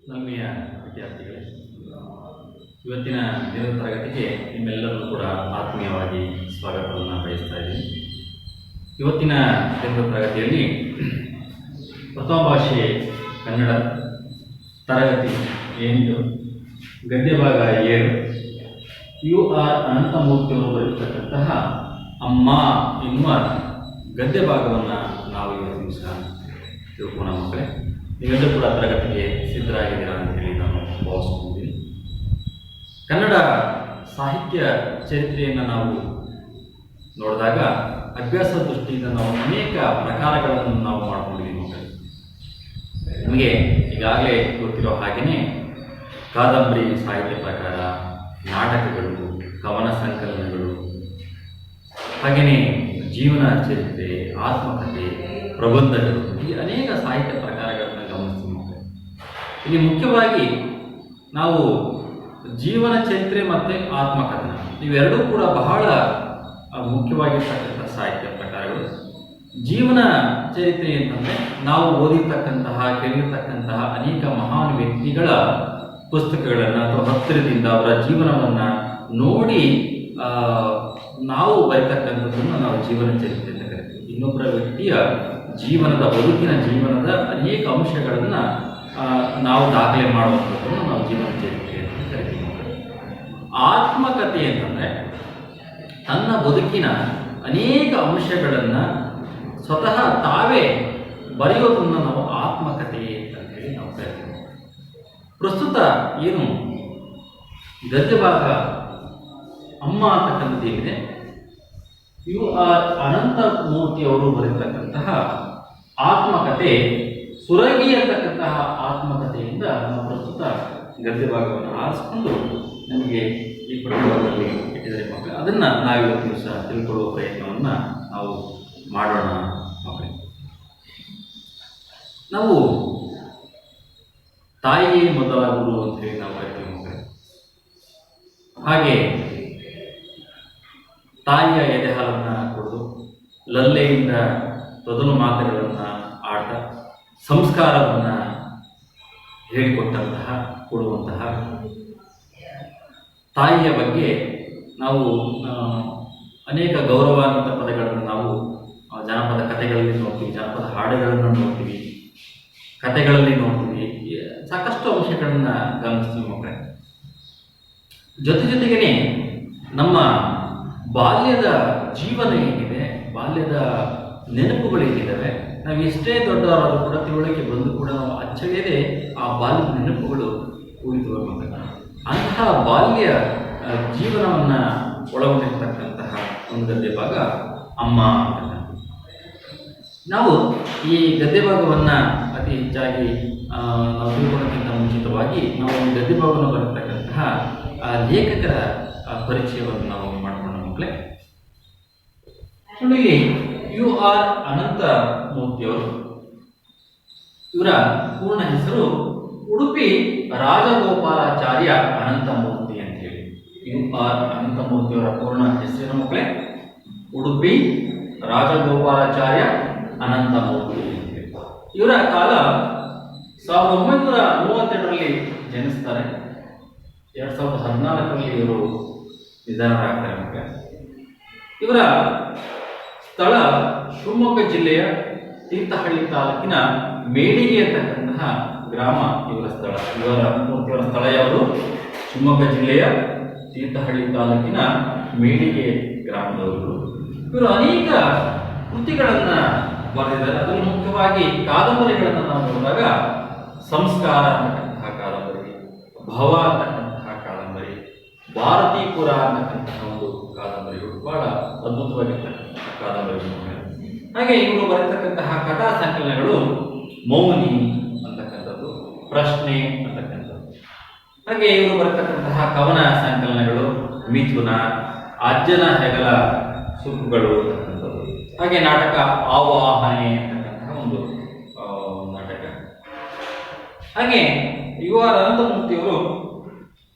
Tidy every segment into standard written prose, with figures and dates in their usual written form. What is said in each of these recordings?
ನಲ್ಮೆಯ ವಿದ್ಯಾರ್ಥಿಗಳೇ, ಇವತ್ತಿನ ದಿನದ ತರಗತಿಗೆ ನಿಮ್ಮೆಲ್ಲರೂ ಕೂಡ ಆತ್ಮೀಯವಾಗಿ ಸ್ವಾಗತವನ್ನು ಬಯಸ್ತಾ ಇದ್ದೀನಿ. ಇವತ್ತಿನ ದಿನದ ತರಗತಿಯಲ್ಲಿ ಪ್ರಥಮ ಭಾಷೆ ಕನ್ನಡ ತರಗತಿ 8 ಗದ್ಯ ಭಾಗ 7 ಯು ಆರ್ ಅನಂತಮೂರ್ತಿಯವರು ಬರೆದಿರ್ತಕ್ಕಂತಹ ಅಮ್ಮ ಎನ್ನುವ ಗದ್ಯ ಭಾಗವನ್ನು ನಾವು ಇವತ್ತು ದಿವಸ ತಿಳ್ಕೋಣ. ಮಕ್ಕಳೇ, ನೀವೆಲ್ಲರೂ ಕೂಡ ತರಗತಿಗೆ ಸಿದ್ಧರಾಗಿದ್ದೀರಾ ಅಂತೇಳಿ ನಾನು ಭಾವಿಸ್ಕೊಂಡಿದ್ದೀನಿ. ಕನ್ನಡ ಸಾಹಿತ್ಯ ಚರಿತ್ರೆಯನ್ನು ನಾವು ನೋಡಿದಾಗ ಅಭ್ಯಾಸ ದೃಷ್ಟಿಯಿಂದ ನಾವು ಅನೇಕ ಪ್ರಕಾರಗಳನ್ನು ನಾವು ಮಾಡ್ಕೊಂಡಿದ್ದೀವಿ ಮಕ್ಕಳೇ. ನಿಮಗೆ ಈಗಾಗಲೇ ಗೊತ್ತಿರೋ ಹಾಗೆಯೇ ಕಾದಂಬರಿ ಸಾಹಿತ್ಯ ಪ್ರಕಾರ, ನಾಟಕಗಳು, ಕವನ ಸಂಕಲನಗಳು, ಹಾಗೆಯೇ ಜೀವನ ಚರಿತ್ರೆ, ಆತ್ಮಕಥೆ, ಪ್ರಬಂಧಗಳು, ಈ ಅನೇಕ ಸಾಹಿತ್ಯ ಪ್ರಕಾರಗಳನ್ನು ಗಮನಿಸ್ತೀವಿ ಮಕ್ಕಳೇ. ಇಲ್ಲಿ ಮುಖ್ಯವಾಗಿ ನಾವು ಜೀವನ ಚರಿತ್ರೆ ಮತ್ತು ಆತ್ಮಕಥನ ಇವೆರಡೂ ಕೂಡ ಬಹಳ ಮುಖ್ಯವಾಗಿರ್ತಕ್ಕಂಥ ಸಾಹಿತ್ಯ ಪ್ರಕಾರಗಳು. ಜೀವನ ಚರಿತ್ರೆ ಅಂತಂದರೆ ನಾವು ಓದಿರ್ತಕ್ಕಂತಹ, ಕೇಳಿರ್ತಕ್ಕಂತಹ ಅನೇಕ ಮಹಾನ್ ವ್ಯಕ್ತಿಗಳ ಪುಸ್ತಕಗಳನ್ನು ಅಥವಾ ಹತ್ತಿರದಿಂದ ಅವರ ಜೀವನವನ್ನು ನೋಡಿ ನಾವು ಬರೀತಕ್ಕಂಥದ್ದನ್ನು ನಾವು ಜೀವನ ಚರಿತ್ರೆ ಅಂತ ಕರಿತೀವಿ. ಇನ್ನೊಬ್ಬರ ವ್ಯಕ್ತಿಯ ಜೀವನದ ಅನೇಕ ಅಂಶಗಳನ್ನು ನಾವು ದಾಖಲೆ ಮಾಡುವಂಥದ್ದನ್ನು ನಾವು ಜೀವನ ಚರಿತ್ರೆ ಅಂತ ಕರಿತೀವಿ. ಆತ್ಮಕಥೆ ಅಂತಂದರೆ ತನ್ನ ಬದುಕಿನ ಅನೇಕ ಅಂಶಗಳನ್ನು ಸ್ವತಃ ತಾವೇ ಬರೆಯೋದನ್ನು ನಾವು ಆತ್ಮಕಥೆ ಅಂತೇಳಿ ನಾವು ಕರಿತೀವಿ. ಪ್ರಸ್ತುತ ಏನು ಗದ್ಯ ಭಾಗ ಅಮ್ಮ ಅಂತಕ್ಕಂಥದ್ದು ಏನಿದೆ, ಯು ಆರ್ ಅನಂತಮೂರ್ತಿಯವರು ಬರೆದಿರ್ತಕ್ಕಂತಹ ಆತ್ಮಕಥೆ ಸುರಗಿ ಅಂತಕ್ಕಂತಹ ಆತ್ಮಕಥೆಯಿಂದ ನಾವು ಪ್ರಸ್ತುತ ಗದ್ಯ ಭಾಗವನ್ನು ಆರಿಸಿಕೊಂಡು ನಮಗೆ ಈ ಪ್ರಯೋಗದಲ್ಲಿ ಇಟ್ಟಿದ್ದಾರೆ ಮಕ್ಕಳು. ಅದನ್ನು ನಾವಿವತ್ತು ದಿವಸ ತಿಳ್ಕೊಳ್ಳುವ ಪ್ರಯತ್ನವನ್ನು ನಾವು ಮಾಡೋಣ ಮಕ್ಕಳೇ. ನಾವು ತಾಯಿಯೇ ಮೊದಲ ಗುರು ಅಂತ ಹೇಳಿ ನಾವು ಕರಿತೀವಿ ಮಕ್ಕಳೇ. ಹಾಗೆ ತಾಯಿಯ ಎದೆ ಹಾಲನ್ನು ಕುಡಿದು ಲಲ್ಲೆಯಿಂದ ತೊದಲು ಮಾತುಗಳನ್ನು ಆಡ್ತಾ ಸಂಸ್ಕಾರವನ್ನು ಹೇಳಿಕೊಟ್ಟಂತಹ ಕೊಡುವಂತಹ ತಾಯಿಯ ಬಗ್ಗೆ ನಾವು ಅನೇಕ ಗೌರವಾನ್ವಿತ ಪದಗಳನ್ನು ನಾವು ಜಾನಪದ ಕಥೆಗಳಲ್ಲಿ ನೋಡ್ತೀವಿ, ಜಾನಪದ ಹಾಡುಗಳನ್ನು ನೋಡ್ತೀವಿ, ಕಥೆಗಳಲ್ಲಿ ನೋಡ್ತೀವಿ, ಸಾಕಷ್ಟು ಅಂಶಗಳನ್ನು ಗಮನಿಸ್ತೀವಿ ಮಕ್ಕಳೇ. ಜೊತೆಗೇ ನಮ್ಮ ಬಾಲ್ಯದ ಜೀವನ ಏನಿದೆ, ಬಾಲ್ಯದ ನೆನಪುಗಳು ಏನಿದ್ದಾವೆ, ನಾವು ಎಷ್ಟೇ ದೊಡ್ಡವರಾದರೂ ಕೂಡ ತಿಳುವಳಿಕೆ ಬಂದು ಕೂಡ ನಾವು ಅಚ್ಚಳಿಯದೆ ಆ ಬಾಲ್ಯದ ನೆನಪುಗಳು ಉಳಿದುವ ಮಕ್ಕಳು. ಅಂತಹ ಬಾಲ್ಯ ಜೀವನವನ್ನು ಒಳಗೊಂಡಿರ್ತಕ್ಕಂತಹ ಒಂದು ಗದ್ಯ ಭಾಗ ಅಮ್ಮ ಅಂತ. ನಾವು ಈ ಗದ್ಯ ಭಾಗವನ್ನು ಅತಿ ಹೆಚ್ಚಾಗಿ ನಾವು ತಿಳ್ಕೊಳ್ಳೋಕ್ಕಿಂತ ಮುಂಚಿತವಾಗಿ ನಾವು ಈ ಗದ್ಯ ಭಾಗವನ್ನು ಬರತಕ್ಕಂತಹ ಲೇಖಕರ ಪರಿಚಯವನ್ನು ನಾವು ಮಾಡಿಕೊಂಡ ಮಕ್ಕಳೇ. ಇಲ್ಲಿ ಯು ಆರ್ ಅನಂತ ಮೂರ್ತಿಯವರು, ಇವರ ಪೂರ್ಣ ಹೆಸರು ಉಡುಪಿ ರಾಜಗೋಪಾಲಾಚಾರ್ಯ ಅನಂತಮೂರ್ತಿ ಅಂತ ಹೇಳಿ. ಯು ಆರ್ ಅನಂತಮೂರ್ತಿಯವರ ಪೂರ್ಣ ಹೆಸರಿನ ಮಕ್ಕಳೇ ಉಡುಪಿ ರಾಜಗೋಪಾಲಾಚಾರ್ಯ ಅನಂತಮೂರ್ತಿ ಅಂತ ಹೇಳಿ. ಇವರ ಕಾಲ 1932ರಲ್ಲಿ ಜನಿಸ್ತಾರೆ. 2014ರಲ್ಲಿ ಇವರು ನಿಧನರಾಗ್ತಾರೆ ಮಕ್ಕಳೇ. ಇವರ ಸ್ಥಳ ಶಿವಮೊಗ್ಗ ಜಿಲ್ಲೆಯ ತೀರ್ಥಹಳ್ಳಿ ತಾಲೂಕಿನ ಮೇಡಿಗೆ ಅಂತಕ್ಕಂತಹ ಗ್ರಾಮ ಇವರ ಸ್ಥಳ. ಇವರ ಸ್ಥಳ ಯಾವುದು? ಶಿವಮೊಗ್ಗ ಜಿಲ್ಲೆಯ ತೀರ್ಥಹಳ್ಳಿ ತಾಲೂಕಿನ ಮೇಡಿಗೆ ಗ್ರಾಮದವರು. ಇವರು ಅನೇಕ ಕೃತಿಗಳನ್ನು ಬರೆದಿದ್ದಾರೆ. ಅದರಲ್ಲಿ ಮುಖ್ಯವಾಗಿ ಕಾದಂಬರಿಗಳನ್ನು ನಾವು ನೋಡಿದಾಗ ಸಂಸ್ಕಾರ ಅಂತಕ್ಕಂತಹ ಕಾದಂಬರಿ, ಭವ ಅಂತಕ್ಕಂತಹ ಕಾದಂಬರಿ, ಭಾರತೀಪುರ ಅಂತಕ್ಕಂತಹ ಒಂದು ಕಾದಂಬರಿಗಳು ಬಹಳ ಅದ್ಭುತವಾಗಿರ್ತಕ್ಕಂತಹ ಕಾದಂಬರಿಗಳು. ಹಾಗೆ ಇವರು ಬರೆತಕ್ಕಂತಹ ಕಥಾ ಸಂಕಲನಗಳು ಮೌನಿ ಅಂತಕ್ಕಂಥದ್ದು, ಪ್ರಶ್ನೆ ಅಂತಕ್ಕಂಥದ್ದು. ಹಾಗೆ ಇವರು ಬರೆತಕ್ಕಂತಹ ಕವನ ಸಂಕಲನಗಳು ಮಿಥುನ, ಅಜ್ಜನ ಹೆಗಲ ಸುಕ್ಕುಗಳು ಅಂತಕ್ಕಂಥದ್ದು. ಹಾಗೆ ನಾಟಕ ಆವಾಹನೆ ಅಂತಕ್ಕಂತಹ ಒಂದು ನಾಟಕ. ಹಾಗೆ ಯು ಆರ್ ಅನಂತಮೂರ್ತಿಯವರು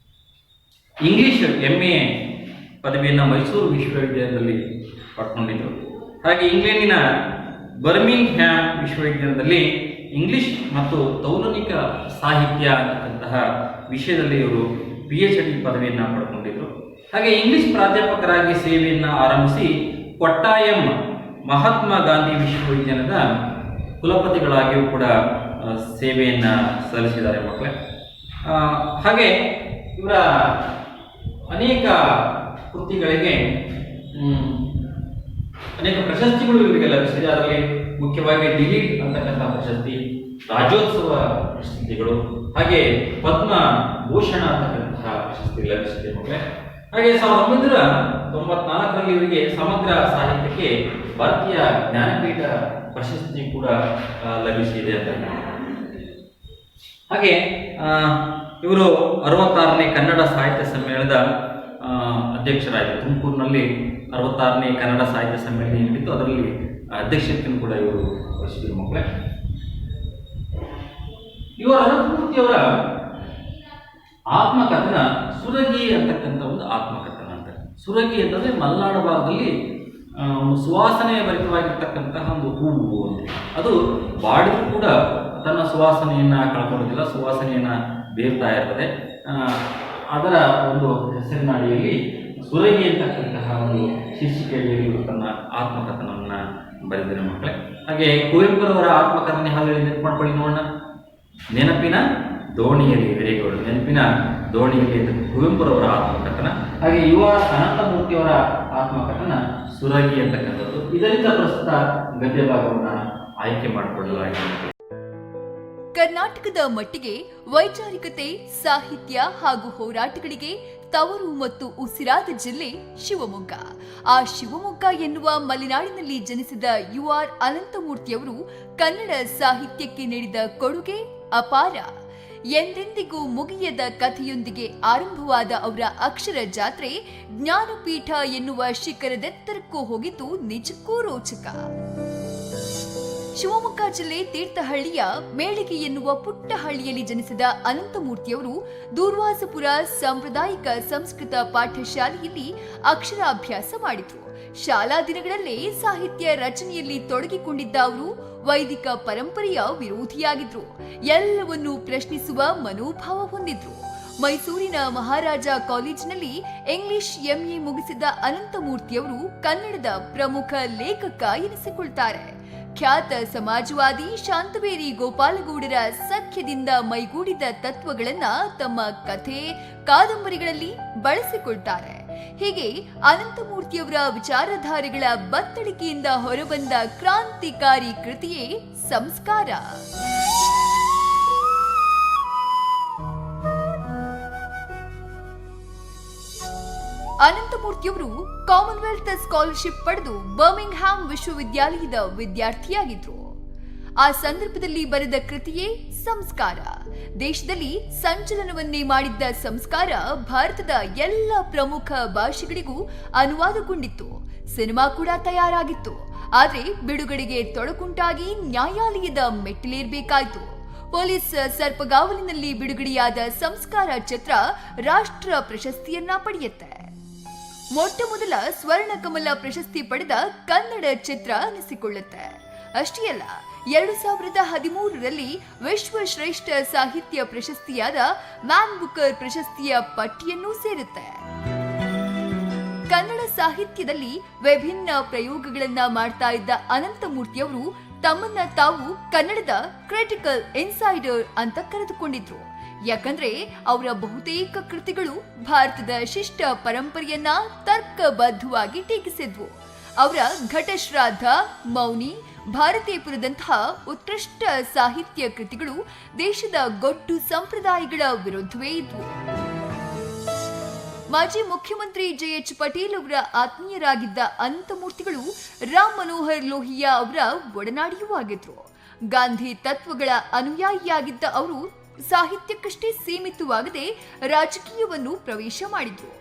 ಇಂಗ್ಲಿಷ್ MA ಪದವಿಯನ್ನು ಮೈಸೂರು ವಿಶ್ವವಿದ್ಯಾಲಯದಲ್ಲಿ ಪಡ್ಕೊಂಡಿದ್ದರು. ಹಾಗೆ ಇಂಗ್ಲೆಂಡಿನ ಬರ್ಮಿಂಗ್ಹ್ಯಾಮ್ ವಿಶ್ವವಿದ್ಯಾಲಯದಲ್ಲಿ ಇಂಗ್ಲಿಷ್ ಮತ್ತು ತೌಲನಿಕ ಸಾಹಿತ್ಯ ಅನ್ನತಕ್ಕಂತಹ ವಿಷಯದಲ್ಲಿ ಇವರು PhD ಪದವಿಯನ್ನು ಪಡ್ಕೊಂಡಿದ್ರು. ಹಾಗೆ ಇಂಗ್ಲಿಷ್ ಪ್ರಾಧ್ಯಾಪಕರಾಗಿ ಸೇವೆಯನ್ನು ಆರಂಭಿಸಿ ಕೊಟ್ಟಾಯಂ ಮಹಾತ್ಮ ಗಾಂಧಿ ವಿಶ್ವವಿದ್ಯಾಲಯದ ಕುಲಪತಿಗಳಾಗಿಯೂ ಕೂಡ ಸೇವೆಯನ್ನು ಸಲ್ಲಿಸಿದ್ದಾರೆ ಮಕ್ಕಳೇ. ಹಾಗೆ ಇವರ ಅನೇಕ ಕೃತಿಗಳಿಗೆ ಅನೇಕ ಪ್ರಶಸ್ತಿಗಳು ಇವರಿಗೆ ಲಭಿಸಿದೆ. ಅದರಲ್ಲಿ ಮುಖ್ಯವಾಗಿ ದಿಲೀಪ್ ಅಂತಕ್ಕಂಥ ಪ್ರಶಸ್ತಿ, ರಾಜ್ಯೋತ್ಸವ ಪ್ರಶಸ್ತಿಗಳು, ಹಾಗೆ ಪದ್ಮ ಭೂಷಣ ಅಂತಕ್ಕಂತಹ ಪ್ರಶಸ್ತಿ ಲಭಿಸಿದೆ ಮಕ್ಕಳೇ. ಹಾಗೆ 1994ರಲ್ಲಿ ಇವರಿಗೆ ಸಮಗ್ರ ಸಾಹಿತ್ಯಕ್ಕೆ ಭಾರತೀಯ ಜ್ಞಾನಪೀಠ ಪ್ರಶಸ್ತಿ ಕೂಡ ಲಭಿಸಿದೆ ಅಂತ. ಹಾಗೆ ಇವರು 66ನೇ ಕನ್ನಡ ಸಾಹಿತ್ಯ ಸಮ್ಮೇಳನದ ಅಧ್ಯಕ್ಷರಾಗಿದ್ದರು. ತುಮಕೂರಿನಲ್ಲಿ 66ನೇ ಕನ್ನಡ ಸಾಹಿತ್ಯ ಸಮ್ಮೇಳನ ಏನಿತ್ತು ಅದರಲ್ಲಿ ಅಧ್ಯಕ್ಷತೆಯನ್ನು ಕೂಡ ಇವರು ವಹಿಸಿದರು ಮಕ್ಕಳೇ. ಇವರು ಅನಂತಮೂರ್ತಿಯವರ ಆತ್ಮಕಥನ ಸುರಗಿ ಅಂತಕ್ಕಂಥ ಒಂದು ಆತ್ಮಕಥನ ಅಂತ. ಸುರಗಿ ಅಂತಂದರೆ ಮಲೆನಾಡು ಭಾಗದಲ್ಲಿ ಸುವಾಸನೆ ಭರಿತವಾಗಿರ್ತಕ್ಕಂತಹ ಒಂದು ಹೂವು ಅಂತ. ಅದು ಬಾಡಿಗೂ ಕೂಡ ತನ್ನ ಸುವಾಸನೆಯನ್ನು ಕಳ್ಕೊಳ್ಳೋದಿಲ್ಲ, ಸುವಾಸನೆಯನ್ನು ಬೀರ್ತಾ ಇರ್ತದೆ. ಅದರ ಒಂದು ಹೆಸರಿನ ಅಡಿಯಲ್ಲಿ ಸುರಗಿ ಅಂತಕ್ಕಂತಹ ಒಂದು ಶೀರ್ಷಿಕೆಯಲ್ಲಿ ತನ್ನ ಆತ್ಮಕಥನವನ್ನು ಬರೆದಿದ್ದಾರೆ ಮಕ್ಕಳೇ. ಹಾಗೆ ಕುವೆಂಪುರವರ ಆತ್ಮಕಥನ ಹಾಗೆ ನೆನಪು ಮಾಡ್ಕೊಳ್ಳಿ ನೋಡೋಣ. ನೆನಪಿನ ದೋಣಿಯಲ್ಲಿ, ವೆರಿ ಗುಡ್, ನೆನಪಿನ ದೋಣಿಯಲ್ಲಿ ಅಂತ ಕುವೆಂಪುರವರ ಆತ್ಮಕಥನ. ಹಾಗೆ ಯುವ ಅನಂತಮೂರ್ತಿಯವರ ಆತ್ಮಕಥನ ಸುರಗಿ ಅಂತಕ್ಕಂಥದ್ದು. ಇದರಿಂದ ಪ್ರಸ್ತುತ ಗದ್ಯ ಭಾಗವನ್ನು ಆಯ್ಕೆ ಮಾಡಿಕೊಳ್ಳಲಾಗಿದೆ. ಕರ್ನಾಟಕದ ಮಟ್ಟಿಗೆ ವೈಚಾರಿಕತೆ, ಸಾಹಿತ್ಯ ಹಾಗೂ ಹೋರಾಟಗಳಿಗೆ ತವರು ಮತ್ತು ಉಸಿರಾದ ಜಿಲ್ಲೆ ಶಿವಮೊಗ್ಗ. ಆ ಶಿವಮೊಗ್ಗ ಎನ್ನುವ ಮಲೆನಾಡಿನಲ್ಲಿ ಜನಿಸಿದ UR ಅನಂತಮೂರ್ತಿಯವರು ಕನ್ನಡ ಸಾಹಿತ್ಯಕ್ಕೆ ನೀಡಿದ ಕೊಡುಗೆ ಅಪಾರ. ಎಂದೆಂದಿಗೂ ಮುಗಿಯದ ಕಥೆಯೊಂದಿಗೆ ಆರಂಭವಾದ ಅವರ ಅಕ್ಷರ ಜಾತ್ರೆ ಜ್ಞಾನಪೀಠ ಎನ್ನುವ ಶಿಖರದೆತ್ತರಕ್ಕೂ ಹೋಗಿದ್ದು ನಿಜಕ್ಕೂ ರೋಚಕ. ಶಿವಮೊಗ್ಗ ಜಿಲ್ಲೆ ತೀರ್ಥಹಳ್ಳಿಯ ಮೇಳಿಗೆ ಎನ್ನುವ ಪುಟ್ಟ ಹಳ್ಳಿಯಲ್ಲಿ ಜನಿಸಿದ ಅನಂತಮೂರ್ತಿಯವರು ದೂರ್ವಾಸಪುರ ಸಾಂಪ್ರದಾಯಿಕ ಸಂಸ್ಕೃತ ಪಾಠಶಾಲೆಯಲ್ಲಿ ಅಕ್ಷರಾಭ್ಯಾಸ ಮಾಡಿದ್ರು. ಶಾಲಾ ದಿನಗಳಲ್ಲೇ ಸಾಹಿತ್ಯ ರಚನೆಯಲ್ಲಿ ತೊಡಗಿಕೊಂಡಿದ್ದ ಅವರು ವೈದಿಕ ಪರಂಪರೆಯ ವಿರೋಧಿಯಾಗಿದ್ರು. ಎಲ್ಲವನ್ನೂ ಪ್ರಶ್ನಿಸುವ ಮನೋಭಾವ ಹೊಂದಿದ್ರು. ಮೈಸೂರಿನ ಮಹಾರಾಜ ಕಾಲೇಜಿನಲ್ಲಿ ಇಂಗ್ಲಿಷ್ MA ಮುಗಿಸಿದ ಅನಂತಮೂರ್ತಿಯವರು ಕನ್ನಡದ ಪ್ರಮುಖ ಲೇಖಕ ಎನಿಸಿಕೊಳ್ತಾರೆ. ಖ್ಯಾತ ಸಮಾಜವಾದಿ ಶಾಂತವೇರಿ ಗೋಪಾಲಗೌಡರ ಸಖ್ಯದಿಂದ ಮೈಗೂಡಿದ ತತ್ವಗಳನ್ನ ತಮ್ಮ ಕಥೆ, ಕಾದಂಬರಿಗಳಲ್ಲಿ ಬಳಸಿಕೊಳ್ತಾರೆ. ಹೀಗೆ ಅನಂತಮೂರ್ತಿಯವರ ವಿಚಾರಧಾರೆಗಳ ಬತ್ತಳಿಕೆಯಿಂದ ಹೊರಬಂದ ಕ್ರಾಂತಿಕಾರಿ ಕೃತಿಯೇ ಸಂಸ್ಕಾರ. ಅನಂತಮೂರ್ತಿಯವರು ಕಾಮನ್ವೆಲ್ತ್ ಸ್ಕಾಲರ್ಶಿಪ್ ಪಡೆದು ಬರ್ಮಿಂಗ್ಹ್ಯಾಮ್ ವಿಶ್ವವಿದ್ಯಾಲಯದ ವಿದ್ಯಾರ್ಥಿಯಾಗಿದ್ರು. ಆ ಸಂದರ್ಭದಲ್ಲಿ ಬರೆದ ಕೃತಿಯೇ ಸಂಸ್ಕಾರ. ದೇಶದಲ್ಲಿ ಸಂಚಲನವನ್ನೇ ಮಾಡಿದ್ದ ಸಂಸ್ಕಾರ ಭಾರತದ ಎಲ್ಲ ಪ್ರಮುಖ ಭಾಷೆಗಳಿಗೂ ಅನುವಾದಗೊಂಡಿತ್ತು. ಸಿನಿಮಾ ಕೂಡ ತಯಾರಾಗಿತ್ತು. ಆದ್ರೆ ಬಿಡುಗಡೆಗೆ ತೊಡಕುಂಟಾಗಿ ನ್ಯಾಯಾಲಯದ ಮೆಟ್ಟಿಲೇರ್ಬೇಕಾಯ್ತು. ಪೊಲೀಸ್ ಸರ್ಪಗಾವಲಿನಲ್ಲಿ ಬಿಡುಗಡೆಯಾದ ಸಂಸ್ಕಾರ ಚಿತ್ರ ರಾಷ್ಟ್ರ ಪ್ರಶಸ್ತಿಯನ್ನ ಪಡೆಯುತ್ತೆ. ಮೊಟ್ಟ ಮೊದಲ ಸ್ವರ್ಣ ಕಮಲ ಪ್ರಶಸ್ತಿ ಪಡೆದ ಕನ್ನಡ ಚಿತ್ರ ಅನಿಸಿಕೊಳ್ಳುತ್ತೆ. ಅಷ್ಟೇ ಅಲ್ಲ, 2013ರಲ್ಲಿ ವಿಶ್ವಶ್ರೇಷ್ಠ ಸಾಹಿತ್ಯ ಪ್ರಶಸ್ತಿಯಾದ ಮ್ಯಾನ್ ಬುಕರ್ ಪ್ರಶಸ್ತಿಯ ಪಟ್ಟಿಯನ್ನೂ ಸೇರುತ್ತೆ. ಕನ್ನಡ ಸಾಹಿತ್ಯದಲ್ಲಿ ವಿಭಿನ್ನ ಪ್ರಯೋಗಗಳನ್ನ ಮಾಡ್ತಾ ಇದ್ದ ಅನಂತಮೂರ್ತಿಯವರು ತಮ್ಮನ್ನ ತಾವು ಕನ್ನಡದ ಕ್ರಿಟಿಕಲ್ ಇನ್ಸೈಡರ್ ಅಂತ ಕರೆದುಕೊಂಡಿದ್ರು. ಯಾಕಂದ್ರೆ ಅವರ ಬಹುತೇಕ ಕೃತಿಗಳು ಭಾರತದ ಶಿಷ್ಟ ಪರಂಪರೆಯನ್ನ ತರ್ಕಬದ್ಧವಾಗಿ ಟೀಕಿಸಿದ್ವು. ಅವರ ಘಟಶ್ರಾದ್ದ, ಮೌನಿ, ಭಾರತೀಪುರದಂತಹ ಉತ್ಕೃಷ್ಟ ಸಾಹಿತ್ಯ ಕೃತಿಗಳು ದೇಶದ ಗೊಡ್ಡು ಸಂಪ್ರದಾಯಗಳ ವಿರುದ್ಧವೇ ಇದ್ವು. ಮಾಜಿ ಮುಖ್ಯಮಂತ್ರಿ JH ಪಟೇಲ್ ಅವರ ಆತ್ಮೀಯರಾಗಿದ್ದ ಅನಂತಮೂರ್ತಿಗಳು ರಾಮ್ ಮನೋಹರ್ ಲೋಹಿಯಾ ಅವರ ಒಡನಾಡಿಯೂ ಆಗಿದ್ರು. ಗಾಂಧಿ ತತ್ವಗಳ ಅನುಯಾಯಿಯಾಗಿದ್ದ ಅವರು ಸಾಹಿತ್ಯಕ್ಕಷ್ಟೇ ಸೀಮಿತವಾಗದೆ ರಾಜಕೀಯವನ್ನು ಪ್ರವೇಶ ಮಾಡಿದ್ರು.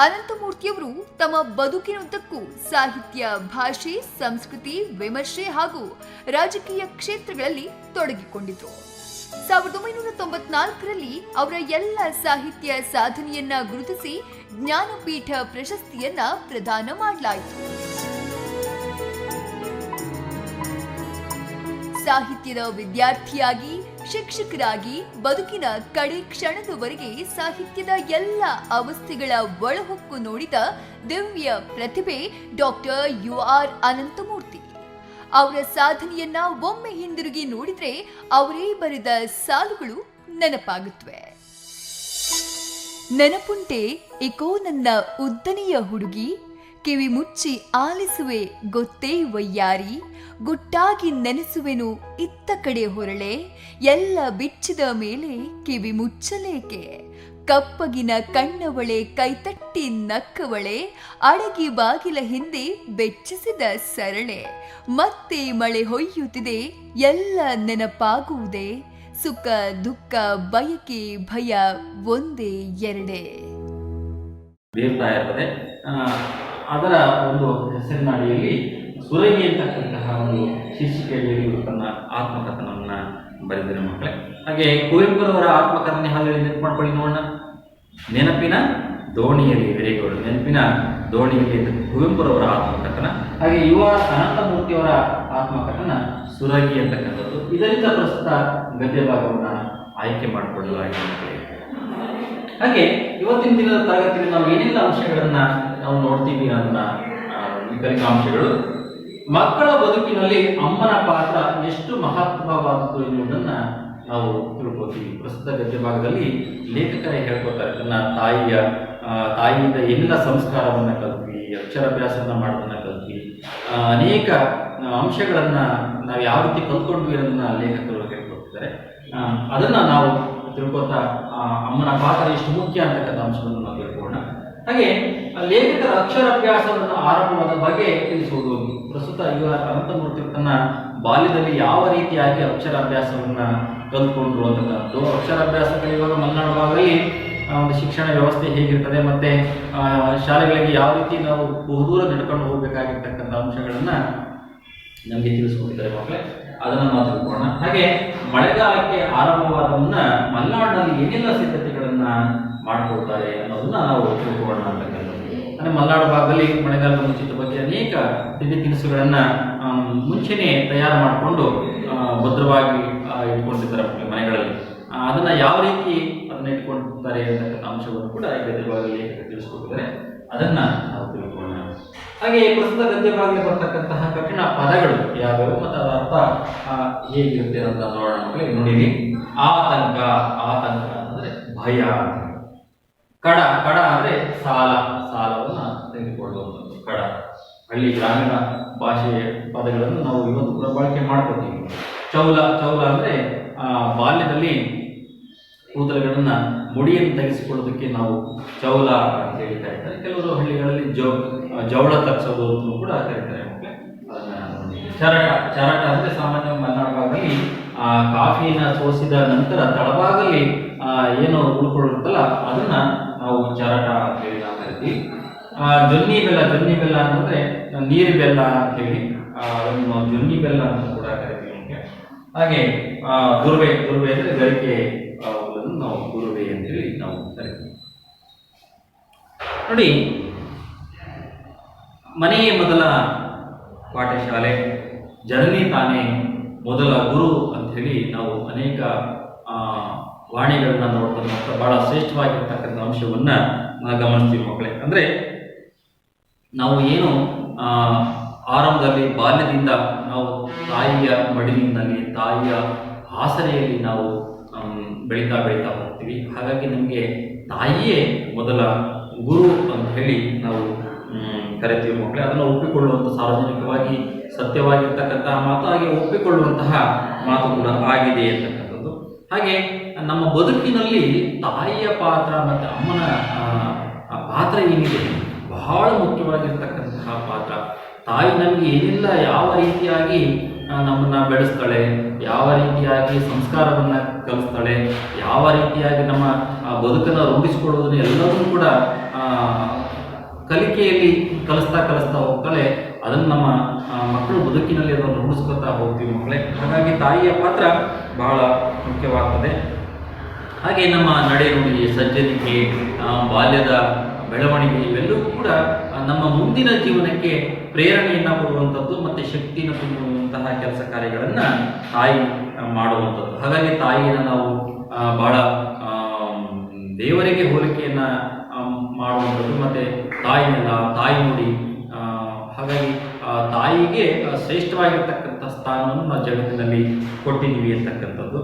ಅನಂತಮೂರ್ತಿಯವರು ತಮ್ಮ ಬದುಕಿನುದ್ದಕ್ಕೂ ಸಾಹಿತ್ಯ, ಭಾಷೆ, ಸಂಸ್ಕೃತಿ, ವಿಮರ್ಶೆ ಹಾಗೂ ರಾಜಕೀಯ ಕ್ಷೇತ್ರಗಳಲ್ಲಿ ತೊಡಗಿಕೊಂಡಿದ್ರು. 1994ರಲ್ಲಿ ಅವರ ಎಲ್ಲ ಸಾಹಿತ್ಯ ಸಾಧನೆಯನ್ನ ಗುರುತಿಸಿ ಜ್ಞಾನಪೀಠ ಪ್ರಶಸ್ತಿಯನ್ನ ಪ್ರದಾನ ಮಾಡಲಾಯಿತು. ಸಾಹಿತ್ಯದ ವಿದ್ಯಾರ್ಥಿಯಾಗಿ, ಶಿಕ್ಷಕರಾಗಿ ಬದುಕಿನ ಕಡೆ ಕ್ಷಣದವರೆಗೆ ಸಾಹಿತ್ಯದ ಎಲ್ಲ ಅವಸ್ಥೆಗಳ ಒಳಹೊಕ್ಕು ನೋಡಿದ ದಿವ್ಯ ಪ್ರತಿಭೆ ಡಾಕ್ಟರ್ UR ಅನಂತಮೂರ್ತಿ. ಅವರ ಸಾಧನೆಯನ್ನ ಒಮ್ಮೆ ಹಿಂದಿರುಗಿ ನೋಡಿದ್ರೆ ಅವರೇ ಬರೆದ ಸಾಲುಗಳು ನೆನಪಾಗುತ್ತವೆ. ನೆನಪುಂಟೆ ಇಕೋ ನನ್ನ ಉದ್ದನೆಯ ಹುಡುಗಿ, ಕಿವಿ ಮುಚ್ಚಿ ಆಲಿಸುವೆ ಗೊತ್ತೇ ವಯ್ಯಾರಿ, ಗುಟ್ಟಾಗಿ ನೆನೆಸುವೆನು ಇತ್ತ ಕಡೆ ಹೊರಳೆ, ಎಲ್ಲ ಬಿಚ್ಚಿದ ಮೇಲೆ ಕಿವಿ ಮುಚ್ಚಲೇಕೆ, ಕಪ್ಪಗಿನ ಕಣ್ಣವಳೆ ಕೈತಟ್ಟಿ ನಕ್ಕವಳೆ, ಅಡಗಿ ಬಾಗಿಲ ಹಿಂದೆ ಬೆಚ್ಚಿಸಿದ ಸರಳೆ, ಮತ್ತೆ ಮಳೆ ಹೊಯ್ಯುತ್ತಿದೆ ಎಲ್ಲ ನೆನಪಾಗುವುದೇ, ಸುಖ ದುಃಖ ಬಯಕೆ ಭಯ ಒಂದೇ ಎರಡೇ ಬೀರ್ತಾ ಇರ್ತದೆ. ಅದರ ಒಂದು ಹೆಸರಿನ ಅಡಿಯಲ್ಲಿ ಸುರಗಿ ಅಂತಕ್ಕಂತಹ ಒಂದು ಶೀರ್ಷಿಕೆಯಲ್ಲಿ ಇವರು ತನ್ನ ಆತ್ಮಕಥನವನ್ನ ಬರೆದಿರೋ ಮಕ್ಕಳೇ. ಹಾಗೆ ಕುವೆಂಪುರವರ ಆತ್ಮಕಥನ ಹಾಗೆ ನೆನಪು ಮಾಡ್ಕೊಳ್ಳಿ ನೋಡೋಣ. ನೆನಪಿನ ದೋಣಿಯಲ್ಲಿ, ವೆರಿ ಗುಡ್, ನೆನಪಿನ ದೋಣಿಯಲ್ಲಿ ಕುವೆಂಪುರವರ ಆತ್ಮಕಥನ. ಹಾಗೆ UR ಅನಂತಮೂರ್ತಿಯವರ ಆತ್ಮಕಥನ ಸುರಗಿ ಅಂತಕ್ಕಂಥದ್ದು. ಇದರಿಂದ ಪ್ರಸ್ತುತ ಗದ್ಯ ಭಾಗವನ್ನು ಆಯ್ಕೆ ಮಾಡಿಕೊಳ್ಳಲಾಗಿದೆ. ಹಾಗೆ ಇವತ್ತಿನ ದಿನದ ತರಗತಿಯಲ್ಲಿ ನಾವು ಏನೆಲ್ಲ ಅಂಶಗಳನ್ನ ನಾವು ನೋಡ್ತೀವಿ ಅನ್ನೋದನ್ನ ಕಲಿಕಾಂಶಗಳು. ಮಕ್ಕಳ ಬದುಕಿನಲ್ಲಿ ಅಮ್ಮನ ಪಾತ್ರ ಎಷ್ಟು ಮಹತ್ವವಾದದ್ದು ಎನ್ನುವುದನ್ನ ನಾವು ತಿಳ್ಕೊತೀವಿ. ಪ್ರಸ್ತುತ ಗದ್ಯ ಭಾಗದಲ್ಲಿ ಲೇಖಕರೇ ಹೇಳ್ಕೊತಾರೆ, ತನ್ನ ತಾಯಿಯಿಂದ ಏನೆಲ್ಲ ಸಂಸ್ಕಾರವನ್ನ ಕಲ್ತ್ವಿ, ಅಕ್ಷರಾಭ್ಯಾಸವನ್ನ ಮಾಡೋದನ್ನ ಕಲ್ತ್ವಿ, ಅನೇಕ ಅಂಶಗಳನ್ನ ನಾವು ಯಾವ ರೀತಿ ಕಲ್ತ್ಕೊಂಡ್ವಿ ಅನ್ನೋದನ್ನ ಲೇಖಕರು ಹೇಳ್ಕೊಡ್ತಿದ್ದಾರೆ. ಅದನ್ನ ನಾವು ತಿಳ್ಕೊತಾ ಅಮ್ಮನ ಪಾತ್ರ ಎಷ್ಟು ಮುಖ್ಯ ಅಂತಕ್ಕಂಥ ಅಂಶವನ್ನು ನಾವು ತಿಳ್ಕೊಳ್ಳೋಣ. ಹಾಗೆ ಲೇಖಕರ ಅಕ್ಷರಾಭ್ಯಾಸವನ್ನು ಆರಂಭವಾದ ಬಗ್ಗೆ ತಿಳಿಸುವುದು. ಪ್ರಸ್ತುತ UR ಅನಂತಮೂರ್ತಿ ತನ್ನ ಬಾಲ್ಯದಲ್ಲಿ ಯಾವ ರೀತಿಯಾಗಿ ಅಕ್ಷರಾಭ್ಯಾಸವನ್ನ ಕಲ್ತ್ಕೊಂಡ್ರು ಅಂತಕ್ಕಂಥದ್ದು, ಅಕ್ಷರಾಭ್ಯಾಸಗಳು ಇವಾಗ ಮಲೆನಾಡು ಭಾಗದಲ್ಲಿ ಒಂದು ಶಿಕ್ಷಣ ವ್ಯವಸ್ಥೆ ಹೇಗಿರ್ತದೆ, ಮತ್ತೆ ಶಾಲೆಗಳಿಗೆ ಯಾವ ರೀತಿ ನಾವು ಬಹುದೂರ ನಡ್ಕೊಂಡು ಹೋಗಬೇಕಾಗಿರ್ತಕ್ಕಂಥ ಅಂಶಗಳನ್ನ ನಮಗೆ ತಿಳಿಸ್ಕೊಟ್ಟಿದ್ದಾರೆ ಮಕ್ಕಳೇ. ಅದನ್ನು ನಾವು ತಿಳ್ಕೊಳ್ಳೋಣ. ಹಾಗೆ ಮಳೆಗಾಲಕ್ಕೆ ಆರಂಭವಾದ ಮುನ್ನ ಮಲೆನಾಡಿನಲ್ಲಿ ಏನೆಲ್ಲ ಸಿದ್ಧತೆಗಳನ್ನ ಮಾಡ್ಕೊಳ್ತಾರೆ ಅನ್ನೋದನ್ನ ನಾವು ತಿಳ್ಕೊಳ್ಳೋಣ ಅಂತಕ್ಕಂಥದ್ದು. ಅಂದರೆ ಮಲೆನಾಡು ಭಾಗದಲ್ಲಿ ಮಳೆಗಾಲದ ಮುಂಚಿತ ಬಗ್ಗೆ ಅನೇಕ ತಿಂಡಿ ತಿನಿಸುಗಳನ್ನ ಮುಂಚೆನೆ ತಯಾರು ಮಾಡಿಕೊಂಡು ಭದ್ರವಾಗಿ ಇಟ್ಕೊಂಡಿರ್ತಾರೆ ಮನೆಗಳಲ್ಲಿ. ಅದನ್ನ ಯಾವ ರೀತಿ ಅದನ್ನ ಇಟ್ಕೊಂಡಿರ್ತಾರೆ ಅಂತಕ್ಕಂಥ ಅಂಶವನ್ನು ಕೂಡ ಗದ್ಯ ಭಾಗದಲ್ಲಿ ತಿಳಿಸ್ಕೊಟ್ಟಿದ್ದಾರೆ. ಅದನ್ನ ನಾವು ತಿಳ್ಕೊಳ್ಳೋಣ. ಹಾಗೆ ಪ್ರಸ್ತುತ ಗದ್ಯ ಭಾಗದಲ್ಲಿ ಬರ್ತಕ್ಕಂತಹ ಕಠಿಣ ಪದಗಳು ಯಾವ್ಯಾವು ಮತ್ತು ಅದರ ಅರ್ಥ ಹೇಗಿರುತ್ತೆ ಅಂತ ನೋಡೋಣ ಮಕ್ಕಳೇ. ನೋಡಿರಿ, ಆತಂಕ ಅಂದ್ರೆ ಭಯ, ಕಡ ಅಂದ್ರೆ ಸಾಲವನ್ನ ತೆಗೆದುಕೊಳ್ಳುವಂಥದ್ದು ಕಡ. ಹಳ್ಳಿ ಗ್ರಾಮೀಣ ಭಾಷೆಯ ಪದಗಳನ್ನು ನಾವು ಇವತ್ತು ಕೂಡ ಬಳಕೆ ಮಾಡ್ಕೋತೀವಿ. ಚೌಲ ಅಂದ್ರೆ ಬಾಲ್ಯದಲ್ಲಿ ಕೂದಲುಗಳನ್ನ ಮುಡಿಯನ್ನು ತೆಗೆಸಿಕೊಳ್ಳೋದಕ್ಕೆ ನಾವು ಚೌಲ ಅಂತ ಹೇಳಿ ಕರೀತಾರೆ. ಕೆಲವರು ಹಳ್ಳಿಗಳಲ್ಲಿ ಜವಳ ತರಿಸೋದು ಕೂಡ ಕರೀತಾರೆ ಮಕ್ಕಳೇ. ಚರಟ ಅಂದ್ರೆ ಸಾಮಾನ್ಯ ಮಲೆನಾಡು ಭಾಗದಲ್ಲಿ ಕಾಫಿನ ಸೋಸಿದ ನಂತರ ತಳಭಾಗದಲ್ಲಿ ಏನು ಉಳ್ಕೊಳ್ಳುತ್ತಲ್ಲ ಅದನ್ನ ನಾವು ಚರಟ ಅಂತ ಹೇಳಿ ನಾವು ಕರಿತೀವಿ. ಜೊನ್ನಿ ಬೆಲ್ಲ ಅಂತಂದ್ರೆ ನೀರು ಬೆಲ್ಲ ಅಂತ ಹೇಳಿ ಅದನ್ನು ನಾವು ಜೊನ್ನಿ ಬೆಲ್ಲ ಅಂತ ಕೂಡ ಕರಿತೀವಿ. ಹಾಗೆ ಗುರುವೆ ಅಂದ್ರೆ ಗರಿಕೆ ನಾವು ಗುರುವೆ ಅಂತೇಳಿ ನಾವು ಕರಿತೀವಿ. ನೋಡಿ, ಮನೆಯೇ ಮೊದಲ ಪಾಠಶಾಲೆ, ಜನನಿ ತಾನೇ ಮೊದಲ ಗುರು ಅಂತ ಹೇಳಿ ನಾವು ಅನೇಕ ವಾಣಿಗಳನ್ನ ನೋಡ್ತಾ ಬಹಳ ಶ್ರೇಷ್ಠವಾಗಿರ್ತಕ್ಕಂಥ ಅಂಶವನ್ನ ಗಮನಿಸ್ತೀವಿ ಮಕ್ಕಳೇ. ಅಂದ್ರೆ ನಾವು ಏನು ಆರಂಭದಲ್ಲಿ ಬಾಲ್ಯದಿಂದ ನಾವು ತಾಯಿಯ ಮಡಿಲಿನಲ್ಲಿ, ತಾಯಿಯ ಆಸರೆಯಲ್ಲಿ ನಾವು ಬೆಳೀತಾ ಹೋಗ್ತೀವಿ. ಹಾಗಾಗಿ ನಮಗೆ ತಾಯಿಯೇ ಮೊದಲ ಗುರು ಅಂತ ಹೇಳಿ ನಾವು ಕರಿತೀವಿ ಮಕ್ಕಳೇ. ಅದನ್ನು ಒಪ್ಪಿಕೊಳ್ಳುವಂಥ, ಸಾರ್ವಜನಿಕವಾಗಿ ಸತ್ಯವಾಗಿರ್ತಕ್ಕಂತಹ ಮಾತು, ಹಾಗೆ ಒಪ್ಪಿಕೊಳ್ಳುವಂತಹ ಮಾತು ಕೂಡ ಆಗಿದೆ ಅಂತಕ್ಕಂಥದ್ದು. ಹಾಗೆ ನಮ್ಮ ಬದುಕಿನಲ್ಲಿ ತಾಯಿಯ ಪಾತ್ರ ಮತ್ತು ಅಮ್ಮನ ಪಾತ್ರ ಏನಿದೆ ಬಹಳ ಮುಖ್ಯವಾಗಿರ್ತಕ್ಕಂತಹ ಪಾತ್ರ. ತಾಯಿ ನಮಗೆ ಏನೆಲ್ಲ ಯಾವ ರೀತಿಯಾಗಿ ನಮ್ಮನ್ನ ಬೆಳೆಸ್ತಾಳೆ, ಯಾವ ರೀತಿಯಾಗಿ ಸಂಸ್ಕಾರವನ್ನ ಕಲಿಸ್ತಾಳೆ, ಯಾವ ರೀತಿಯಾಗಿ ನಮ್ಮ ಬದುಕನ್ನು ರೂಢಿಸಿಕೊಳ್ಳೋದನ್ನ ಎಲ್ಲವನ್ನೂ ಕೂಡ ಕಲಿಕೆಯಲ್ಲಿ ಕಲಿಸ್ತಾ ಹೋಗ್ತಾಳೆ. ಅದನ್ನು ನಮ್ಮ ಮಕ್ಕಳು ಬದುಕಿನಲ್ಲಿ ಅದನ್ನು ರೂಢಿಸ್ಕೊತಾ ಹೋಗ್ತೀವಿ ಮಕ್ಕಳೇ. ಹಾಗಾಗಿ ತಾಯಿಯ ಪಾತ್ರ ಬಹಳ ಮುಖ್ಯವಾಗ್ತದೆ. ಹಾಗೆ ನಮ್ಮ ನಡೆನುಡಿ, ಸಜ್ಜನಿಕೆ, ಬಾಲ್ಯದ ಬೆಳವಣಿಗೆ ಇವೆಲ್ಲವೂ ಕೂಡ ನಮ್ಮ ಮುಂದಿನ ಜೀವನಕ್ಕೆ ಪ್ರೇರಣೆಯನ್ನು ಕೊಡುವಂಥದ್ದು ಮತ್ತು ಶಕ್ತಿಯನ್ನು ತುಂಬುವಂಥದ್ದು ಇರುವಂತಹ ಕೆಲಸ ಕಾರ್ಯಗಳನ್ನು ತಾಯಿ ಮಾಡುವಂಥದ್ದು. ಹಾಗಾಗಿ ತಾಯಿಯನ್ನು ನಾವು ಬಹಳ ದೇವರಿಗೆ ಹೋಲಿಕೆಯನ್ನು ಮಾಡುವಂಥದ್ದು. ಮತ್ತು ತಾಯಿನೆಲ್ಲ ತಾಯಿ ನುಡಿ, ಹಾಗಾಗಿ ತಾಯಿಗೆ ಶ್ರೇಷ್ಠವಾಗಿರ್ತಕ್ಕಂಥ ಸ್ಥಾನವನ್ನು ನಾವು ಜಗತ್ತಿನಲ್ಲಿ ಕೊಟ್ಟಿದ್ದೀವಿ ಅಂತಕ್ಕಂಥದ್ದು.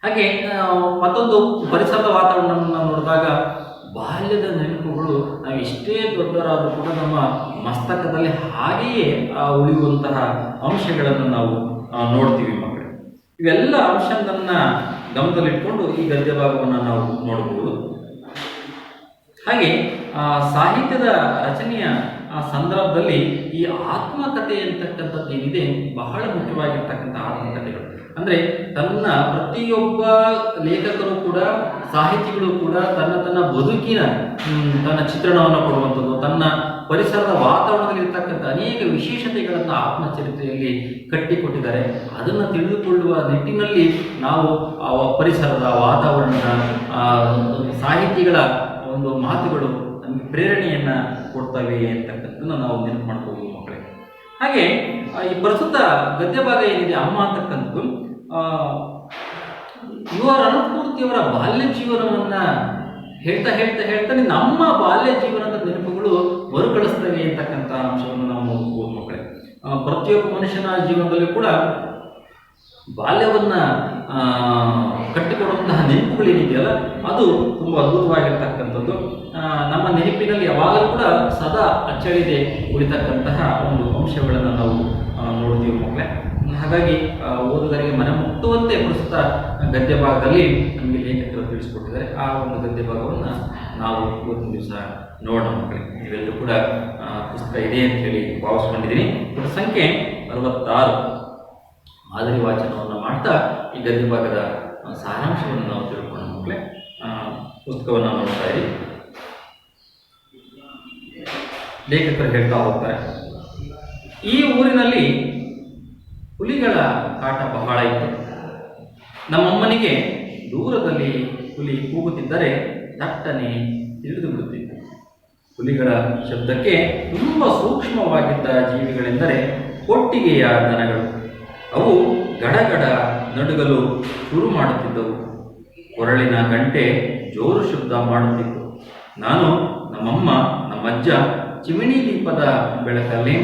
ಹಾಗೆ ಮತ್ತೊಂದು ಪರಿಸರದ ವಾತಾವರಣವನ್ನು ನೋಡಿದಾಗ ಬಾಲ್ಯದ ನೆನಪುಗಳು ನಾವು ಎಷ್ಟೇ ದೊಡ್ಡವರಾದರೂ ಕೂಡ ನಮ್ಮ ಮಸ್ತಕದಲ್ಲಿ ಹಾಗೆಯೇ ಉಳಿಯುವಂತಹ ಅಂಶಗಳನ್ನು ನಾವು ನೋಡ್ತೀವಿ ಮಕ್ಕಳು. ಇವೆಲ್ಲ ಅಂಶಗಳನ್ನು ಗಮನದಲ್ಲಿಟ್ಕೊಂಡು ಈ ಗದ್ಯ ಭಾಗವನ್ನು ನಾವು ನೋಡಬಹುದು. ಹಾಗೆ ಸಾಹಿತ್ಯದ ರಚನೆಯ ಸಂದರ್ಭದಲ್ಲಿ ಈ ಆತ್ಮಕಥೆ ಅಂತಕ್ಕಂಥದ್ದು ಏನಿದೆ ಬಹಳ ಮುಖ್ಯವಾಗಿರ್ತಕ್ಕಂಥ ಆತ್ಮಕಥೆಗಳು. ಅಂದರೆ ತನ್ನ ಪ್ರತಿಯೊಬ್ಬ ಲೇಖಕರು ಕೂಡ ಸಾಹಿತಿಗಳು ಕೂಡ ತನ್ನ ಬದುಕಿನ ತನ್ನ ಚಿತ್ರಣವನ್ನು ಕೊಡುವಂಥದ್ದು, ತನ್ನ ಪರಿಸರದ ವಾತಾವರಣದಲ್ಲಿ ಇರ್ತಕ್ಕಂಥ ಅನೇಕ ವಿಶೇಷತೆಗಳನ್ನು ಆತ್ಮಚರಿತ್ರೆಯಲ್ಲಿ ಕಟ್ಟಿಕೊಟ್ಟಿದ್ದಾರೆ. ಅದನ್ನು ತಿಳಿದುಕೊಳ್ಳುವ ನಿಟ್ಟಿನಲ್ಲಿ ನಾವು ಆ ಪರಿಸರದ ವಾತಾವರಣದ ಸಾಹಿತಿಗಳ ಒಂದು ಮಾತುಗಳು ನಮಗೆ ಪ್ರೇರಣೆಯನ್ನು ಕೊಡ್ತವೆ ಅಂತಕ್ಕಂಥದ್ದನ್ನು ನಾವು ನೆನಪು ಮಾಡ್ಕೋಬೋದು ಮಕ್ಕಳೇ. ಹಾಗೆ ಈ ಪ್ರಸ್ತುತ ಗದ್ಯ ಭಾಗ ಏನಿದೆ ಅಮ್ಮ ಅಂತಕ್ಕಂಥದ್ದು ಯುವ ರಣಪೂರ್ತಿಯವರ ಬಾಲ್ಯ ಜೀವನವನ್ನು ಹೇಳ್ತಾನೆ ನಮ್ಮ ಬಾಲ್ಯ ಜೀವನದ ನೆನಪುಗಳು ಮರುಕಳಿಸ್ತವೆ ಅಂತಕ್ಕಂಥ ಅಂಶವನ್ನು ನಾವು ನೋಡ್ಬೋದು ಮಕ್ಕಳೇ. ಪ್ರತಿಯೊಬ್ಬ ಮನುಷ್ಯನ ಜೀವನದಲ್ಲಿ ಕೂಡ ಬಾಲ್ಯವನ್ನು ಕಟ್ಟಿಕೊಡುವಂತಹ ನೆನಪುಗಳೇನಿದೆಯಲ್ಲ ಅದು ತುಂಬ ಅದ್ಭುತವಾಗಿರ್ತಕ್ಕಂಥದ್ದು. ನಮ್ಮ ನೆನಪಿನಲ್ಲಿ ಯಾವಾಗಲೂ ಕೂಡ ಸದಾ ಅಚ್ಚಳಿದೆ ಉಳಿತಕ್ಕಂತಹ ಒಂದು ಅಂಶಗಳನ್ನು ನಾವು ನೋಡ್ತೀವಿ ಮಕ್ಕಳೇ. ಹಾಗಾಗಿ ಓದುಗರಿಗೆ ಮನ ಮುಟ್ಟುವಂತೆ ಪ್ರಸ್ತುತ ಗದ್ಯ ಭಾಗದಲ್ಲಿ ನಮಗೆ ಲೇಖಕರು ತಿಳಿಸಿಕೊಟ್ಟಿದ್ದಾರೆ. ಆ ಒಂದು ಗದ್ಯ ಭಾಗವನ್ನು ನಾವು ಇವತ್ತಿನ ದಿವಸ ನೋಡೋಣ ಮಕ್ಕಳೇ. ಇವೆಲ್ಲರೂ ಕೂಡ ಪುಸ್ತಕ ಇದೆ ಅಂತ ಹೇಳಿ ಭಾವಿಸ್ಕೊಂಡಿದ್ದೀನಿ. ಸಂಖ್ಯೆ 66 ಮಾದರಿ ವಾಚನವನ್ನು ಮಾಡ್ತಾ ಈ ಗದ್ಯ ಭಾಗದ ಸಾರಾಂಶವನ್ನು ನಾವು ತಿಳ್ಕೊಳ್ಳೋಣ ಮಕ್ಕಳೇ. ಪುಸ್ತಕವನ್ನು ನೋಡ್ತಾ ಇರಿ. ಲೇಖಕರು ಹೇಳ್ತಾ ಹೋಗ್ತಾರೆ, ಈ ಊರಿನಲ್ಲಿ ಹುಲಿಗಳ ಕಾಟ ಬಹಳ ಇತ್ತು. ನಮ್ಮಮ್ಮನಿಗೆ ದೂರದಲ್ಲಿ ಹುಲಿ ಕೂಗುತ್ತಿದ್ದರೆ ತಟ್ಟನೆ ತಿಳಿದು ಬಿಡುತ್ತಿತ್ತು. ಹುಲಿಗಳ ಶಬ್ದಕ್ಕೆ ತುಂಬ ಸೂಕ್ಷ್ಮವಾಗಿದ್ದ ಜೀವಿಗಳೆಂದರೆ ಕೊಟ್ಟಿಗೆಯ ದನಗಳು. ಅವು ಗಡಗಡ ನಡುಗಲು ಶುರು ಮಾಡುತ್ತಿದ್ದವು. ಕೊರಳಿನ ಗಂಟೆ ಜೋರು ಶಬ್ದ ಮಾಡುತ್ತಿತ್ತು. ನಾನು, ನಮ್ಮಮ್ಮ, ನಮ್ಮಜ್ಜ ಚಿಮಿಣಿ ದೀಪದ ಬೆಳಕಲ್ಲಿ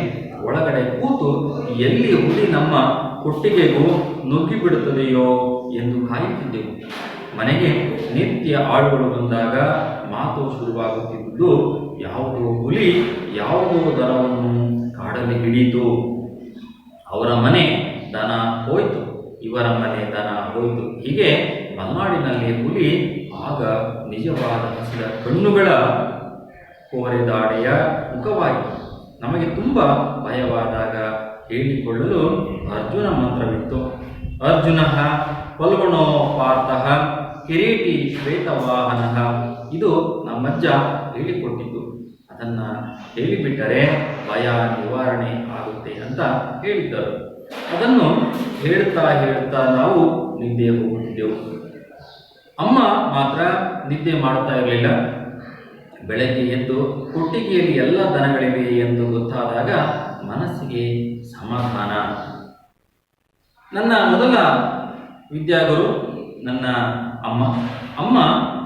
ಒಳಗಡೆ ಕೂತು ಎಲ್ಲಿ ಹುಲಿ ನಮ್ಮ ಕೊಟ್ಟಿಗೆಗೂ ನುಗ್ಗಿಬಿಡುತ್ತದೆಯೋ ಎಂದು ಕಾಯುತ್ತಿದ್ದೆವು. ಮನೆಗೆ ನಿತ್ಯ ಆಳುಗಳು ಬಂದಾಗ ಮಾತು ಶುರುವಾಗುತ್ತಿದ್ದುದು, ಯಾವುದೋ ಹುಲಿ ಯಾವುದೋ ದನವನ್ನು ಕಾಡಲಿ ಹಿಡಿಯಿತು. ಅವರ ಮನೆ ದನ ಹೋಯಿತು, ಇವರ ಮನೆ ದನ ಹೋಯಿತು. ಹೀಗೆ ಮಲೆನಾಡಿನಲ್ಲಿ ಹುಲಿ ಆಗ ನಿಜವಾದ ಹಸಿದ ಕಣ್ಣುಗಳ ಕೋರೆದಾಡೆಯ ಮುಖವಾಯಿತು. ನಮಗೆ ತುಂಬ ಭಯವಾದಾಗ ಹೇಳಿಕೊಳ್ಳಲು ಅರ್ಜುನ ಮಂತ್ರವಿತ್ತು. ಅರ್ಜುನ ಫಲ್ಗುಣೋ ಪಾರ್ಥಃ ಕಿರೀಟಿ ಶ್ವೇತವಾಹನ. ಇದು ನಮ್ಮಜ್ಜ ಹೇಳಿಕೊಟ್ಟಿದ್ದು. ಅದನ್ನು ಹೇಳಿಬಿಟ್ಟರೆ ಭಯ ನಿವಾರಣೆ ಆಗುತ್ತೆ ಅಂತ ಹೇಳಿದ್ದರು. ಅದನ್ನು ಹೇಳುತ್ತಾ ನಾವು ನಿದ್ದೆ ಹೋಗುತ್ತಿದ್ದೆವು. ಅಮ್ಮ ಮಾತ್ರ ನಿದ್ದೆ ಮಾಡುತ್ತಾ ಇರಲಿಲ್ಲ. ಬೆಳಗ್ಗೆ ಎದ್ದು ಕೊಟ್ಟಿಗೆಯಲ್ಲಿ ಎಲ್ಲ ದನಗಳಿವೆ ಎಂದು ಗೊತ್ತಾದಾಗ ಮನಸ್ಸಿಗೆ ಸಮಾಧಾನ. ನನ್ನ ಮೊದಲ ವಿದ್ಯಾಗುರು ನನ್ನ ಅಮ್ಮ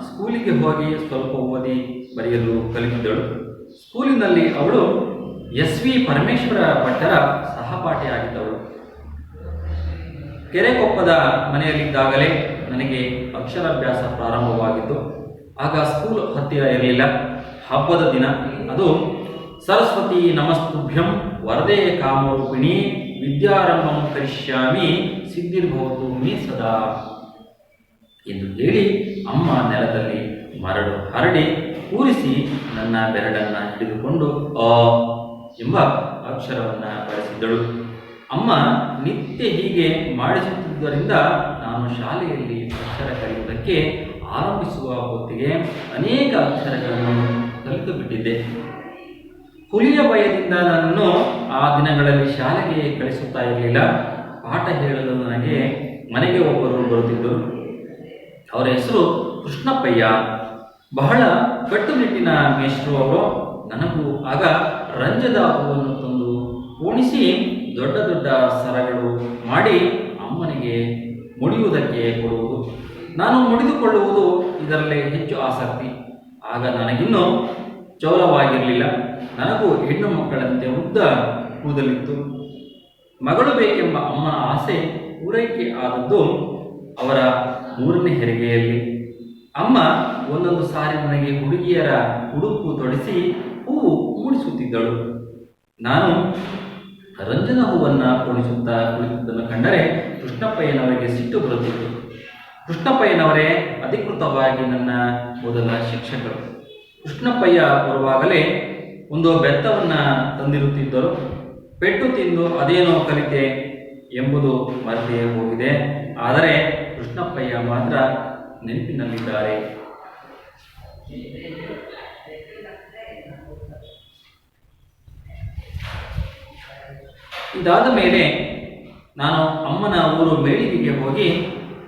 ಸ್ಕೂಲಿಗೆ ಹೋಗಿ ಸ್ವಲ್ಪ ಓದಿ ಬರೆಯಲು ಕಲಿತಿದ್ದಳು. ಸ್ಕೂಲಿನಲ್ಲಿ ಅವಳು SV ಪರಮೇಶ್ವರ ಭಟ್ಟರ ಸಹಪಾಠಿಯಾಗಿದ್ದವಳು. ಕೆರೆಕೊಪ್ಪದ ಮನೆಯಲ್ಲಿದ್ದಾಗಲೇ ನನಗೆ ಅಕ್ಷರಾಭ್ಯಾಸ ಪ್ರಾರಂಭವಾಗಿತ್ತು. ಆಗ ಸ್ಕೂಲ್ ಹತ್ತಿರ ಇರಲಿಲ್ಲ. ಹಬ್ಬದ ದಿನ ಅದು. ಸರಸ್ವತಿ ನಮಸ್ತುಭ್ಯಂ ವರದೇ ಕಾಮರೂಪಿಣಿ ವಿದ್ಯಾರಂಭಂ ಕರಿಷ್ಯಾಮಿ ಸಿದ್ಧಿರ್ಭವತು ಮೇ ಸದಾ ಎಂದು ಹೇಳಿ ಅಮ್ಮ ನೆಲದಲ್ಲಿ ಮರಳು ಹರಡಿ ಕೂರಿಸಿ ನನ್ನ ಬೆರಳನ್ನು ಹಿಡಿದುಕೊಂಡು ಅ ಎಂಬ ಅಕ್ಷರವನ್ನು ಬರೆಸಿದ್ದಳು. ಅಮ್ಮ ನಿತ್ಯ ಹೀಗೆ ಮಾಡಿಸುತ್ತಿದ್ದರಿಂದ ನಾನು ಶಾಲೆಯಲ್ಲಿ ಅಕ್ಷರ ಕಲಿಯುವುದಕ್ಕೆ ಆರಂಭಿಸುವ ಹೊತ್ತಿಗೆ ಅನೇಕ ಅಕ್ಷರಗಳನ್ನು ಕಲಿತು ಬಿಟ್ಟಿದ್ದೆ. ಹುಲಿಯ ಭಯದಿಂದ ನನ್ನನ್ನು ಆ ದಿನಗಳಲ್ಲಿ ಶಾಲೆಗೆ ಕಳಿಸುತ್ತಾ ಇರಲಿಲ್ಲ. ಪಾಠ ಹೇಳಲು ನನಗೆ ಮನೆಗೆ ಒಬ್ಬರು ಬರುತ್ತಿದ್ದರು. ಅವರ ಹೆಸರು ಕೃಷ್ಣಪ್ಪಯ್ಯ. ಬಹಳ ಕಟ್ಟುನಿಟ್ಟಿನ ಮೇಷ್ಟ್ರು ಅವರು. ನನಗೂ ಆಗ ರಂಜದ ಹೂವನ್ನು ತಂದು ಪೋಣಿಸಿ ದೊಡ್ಡ ದೊಡ್ಡ ಸರಗಳು ಮಾಡಿ ಅಮ್ಮನಿಗೆ ಮುಡಿಯುವುದಕ್ಕೆ ಕೊಡುವುದು. ನಾನು ಮುಡಿದುಕೊಳ್ಳುವುದು ಇದರಲ್ಲಿ ಹೆಚ್ಚು ಆಸಕ್ತಿ. ಆಗ ನನಗಿನ್ನೂ ಚೌಲವಾಗಿರಲಿಲ್ಲ. ನನಗೂ ಹೆಣ್ಣು ಮಕ್ಕಳಂತೆ ಉದ್ದ ಕೂದಲಿತ್ತು. ಮಗಳು ಬೇಕೆಂಬ ಅಮ್ಮನ ಆಸೆ ಪೂರೈಕೆ ಆದದ್ದು ಅವರ 3ನೇ ಹೆರಿಗೆಯಲ್ಲಿ. ಅಮ್ಮ ಒಂದೊಂದು ಸಾರಿ ನನಗೆ ಹುಡುಗಿಯರ ಉಡುಪು ತೊಡಿಸಿ ಹೂವು ಮೂಡಿಸುತ್ತಿದ್ದಳು. ನಾನು ರಂಜನ ಹೂವನ್ನು ಪೋಣಿಸುತ್ತಾ ಕುಳಿತದ್ದನ್ನು ಕಂಡರೆ ಕೃಷ್ಣಪ್ಪಯ್ಯನವರಿಗೆ ಸಿಟ್ಟು ಬರುತ್ತಿತ್ತು. ಕೃಷ್ಣಪ್ಪಯ್ಯನವರೇ ಅಧಿಕೃತವಾಗಿ ನನ್ನ ಮೊದಲ ಶಿಕ್ಷಕರು. ಕೃಷ್ಣಪ್ಪಯ್ಯ ಬರುವಾಗಲೇ ಒಂದು ಬೆತ್ತವನ್ನು ತಂದಿರುತ್ತಿದ್ದರು. ಪೆಟ್ಟು ತಿಂದು ಅದೇನೋ ಕಲಿತೆ ಎಂಬುದು ಮರೆತೇ ಹೋಗಿದೆ. ಆದರೆ ಕೃಷ್ಣಪ್ಪಯ್ಯ ಮಾತ್ರ ನೆನಪಿನಲ್ಲಿದ್ದಾರೆ. ಇದಾದ ಮೇಲೆ ನಾನು ಅಮ್ಮನ ಊರು ಮೇಳಿಗೆಗೆ ಹೋಗಿ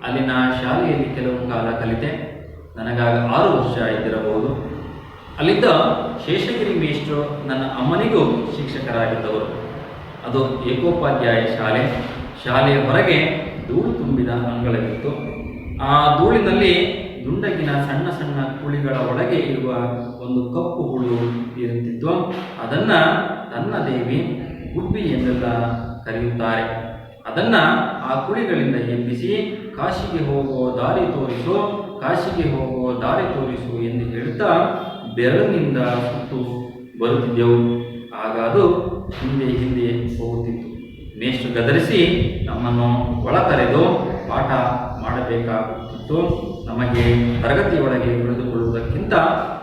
ಅಲ್ಲಿನ ಶಾಲೆಯಲ್ಲಿ ಕೆಲವು ಕಾಲ ಕಲಿತೆ. ನನಗಾಗ 6 ವರ್ಷ ಇದ್ದಿರಬಹುದು. ಅಲ್ಲಿದ್ದ ಶೇಷಗಿರಿ ಮೇಷ್ಟ್ರು ನನ್ನ ಅಮ್ಮನಿಗೂ ಶಿಕ್ಷಕರಾಗಿದ್ದವರು. ಅದು ಏಕೋಪಾಧ್ಯಾಯ ಶಾಲೆ. ಶಾಲೆಯ ಹೊರಗೆ ಧೂಳು ತುಂಬಿದ ಅಂಗಳವಿತ್ತು. ಆ ಧೂಳಿನಲ್ಲಿ ದುಂಡಗಿನ ಸಣ್ಣ ಸಣ್ಣ ಕುಳಿಗಳ ಒಳಗೆ ಇರುವ ಒಂದು ಕಪ್ಪು ಹುಳು ಇರುತ್ತಿತ್ತು. ಅದನ್ನು ತನ್ನ ದೇವಿ ಗುಬ್ಬಿ ಎಂದೆಲ್ಲ ಕರೆಯುತ್ತಾರೆ. ಅದನ್ನು ಆ ಕುಳಿಗಳಿಂದ ಎಬ್ಬಿಸಿ ಕಾಶಿಗೆ ಹೋಗೋ ದಾರಿ ತೋರಿಸು, ಕಾಶಿಗೆ ಹೋಗೋ ದಾರಿ ತೋರಿಸು ಎಂದು ಹೇಳುತ್ತಾ ಬೆರಳಿನಿಂದ ಸುತ್ತು ಬರುತ್ತಿದ್ದೆವು. ಆಗ ಅದು ಹಿಂದೆ ಹಿಂದೆ ಹೋಗುತ್ತಿತ್ತು. ಮೇಷ್ಟ್ರು ಗದರಿಸಿ ನಮ್ಮನ್ನು ಒಳ ಕರೆದು ಪಾಠ ಮಾಡಬೇಕಾಗುತ್ತಿತ್ತು. ನಮಗೆ ತರಗತಿಯೊಳಗೆ ಉಳಿದುಕೊಳ್ಳುವುದಕ್ಕಿಂತ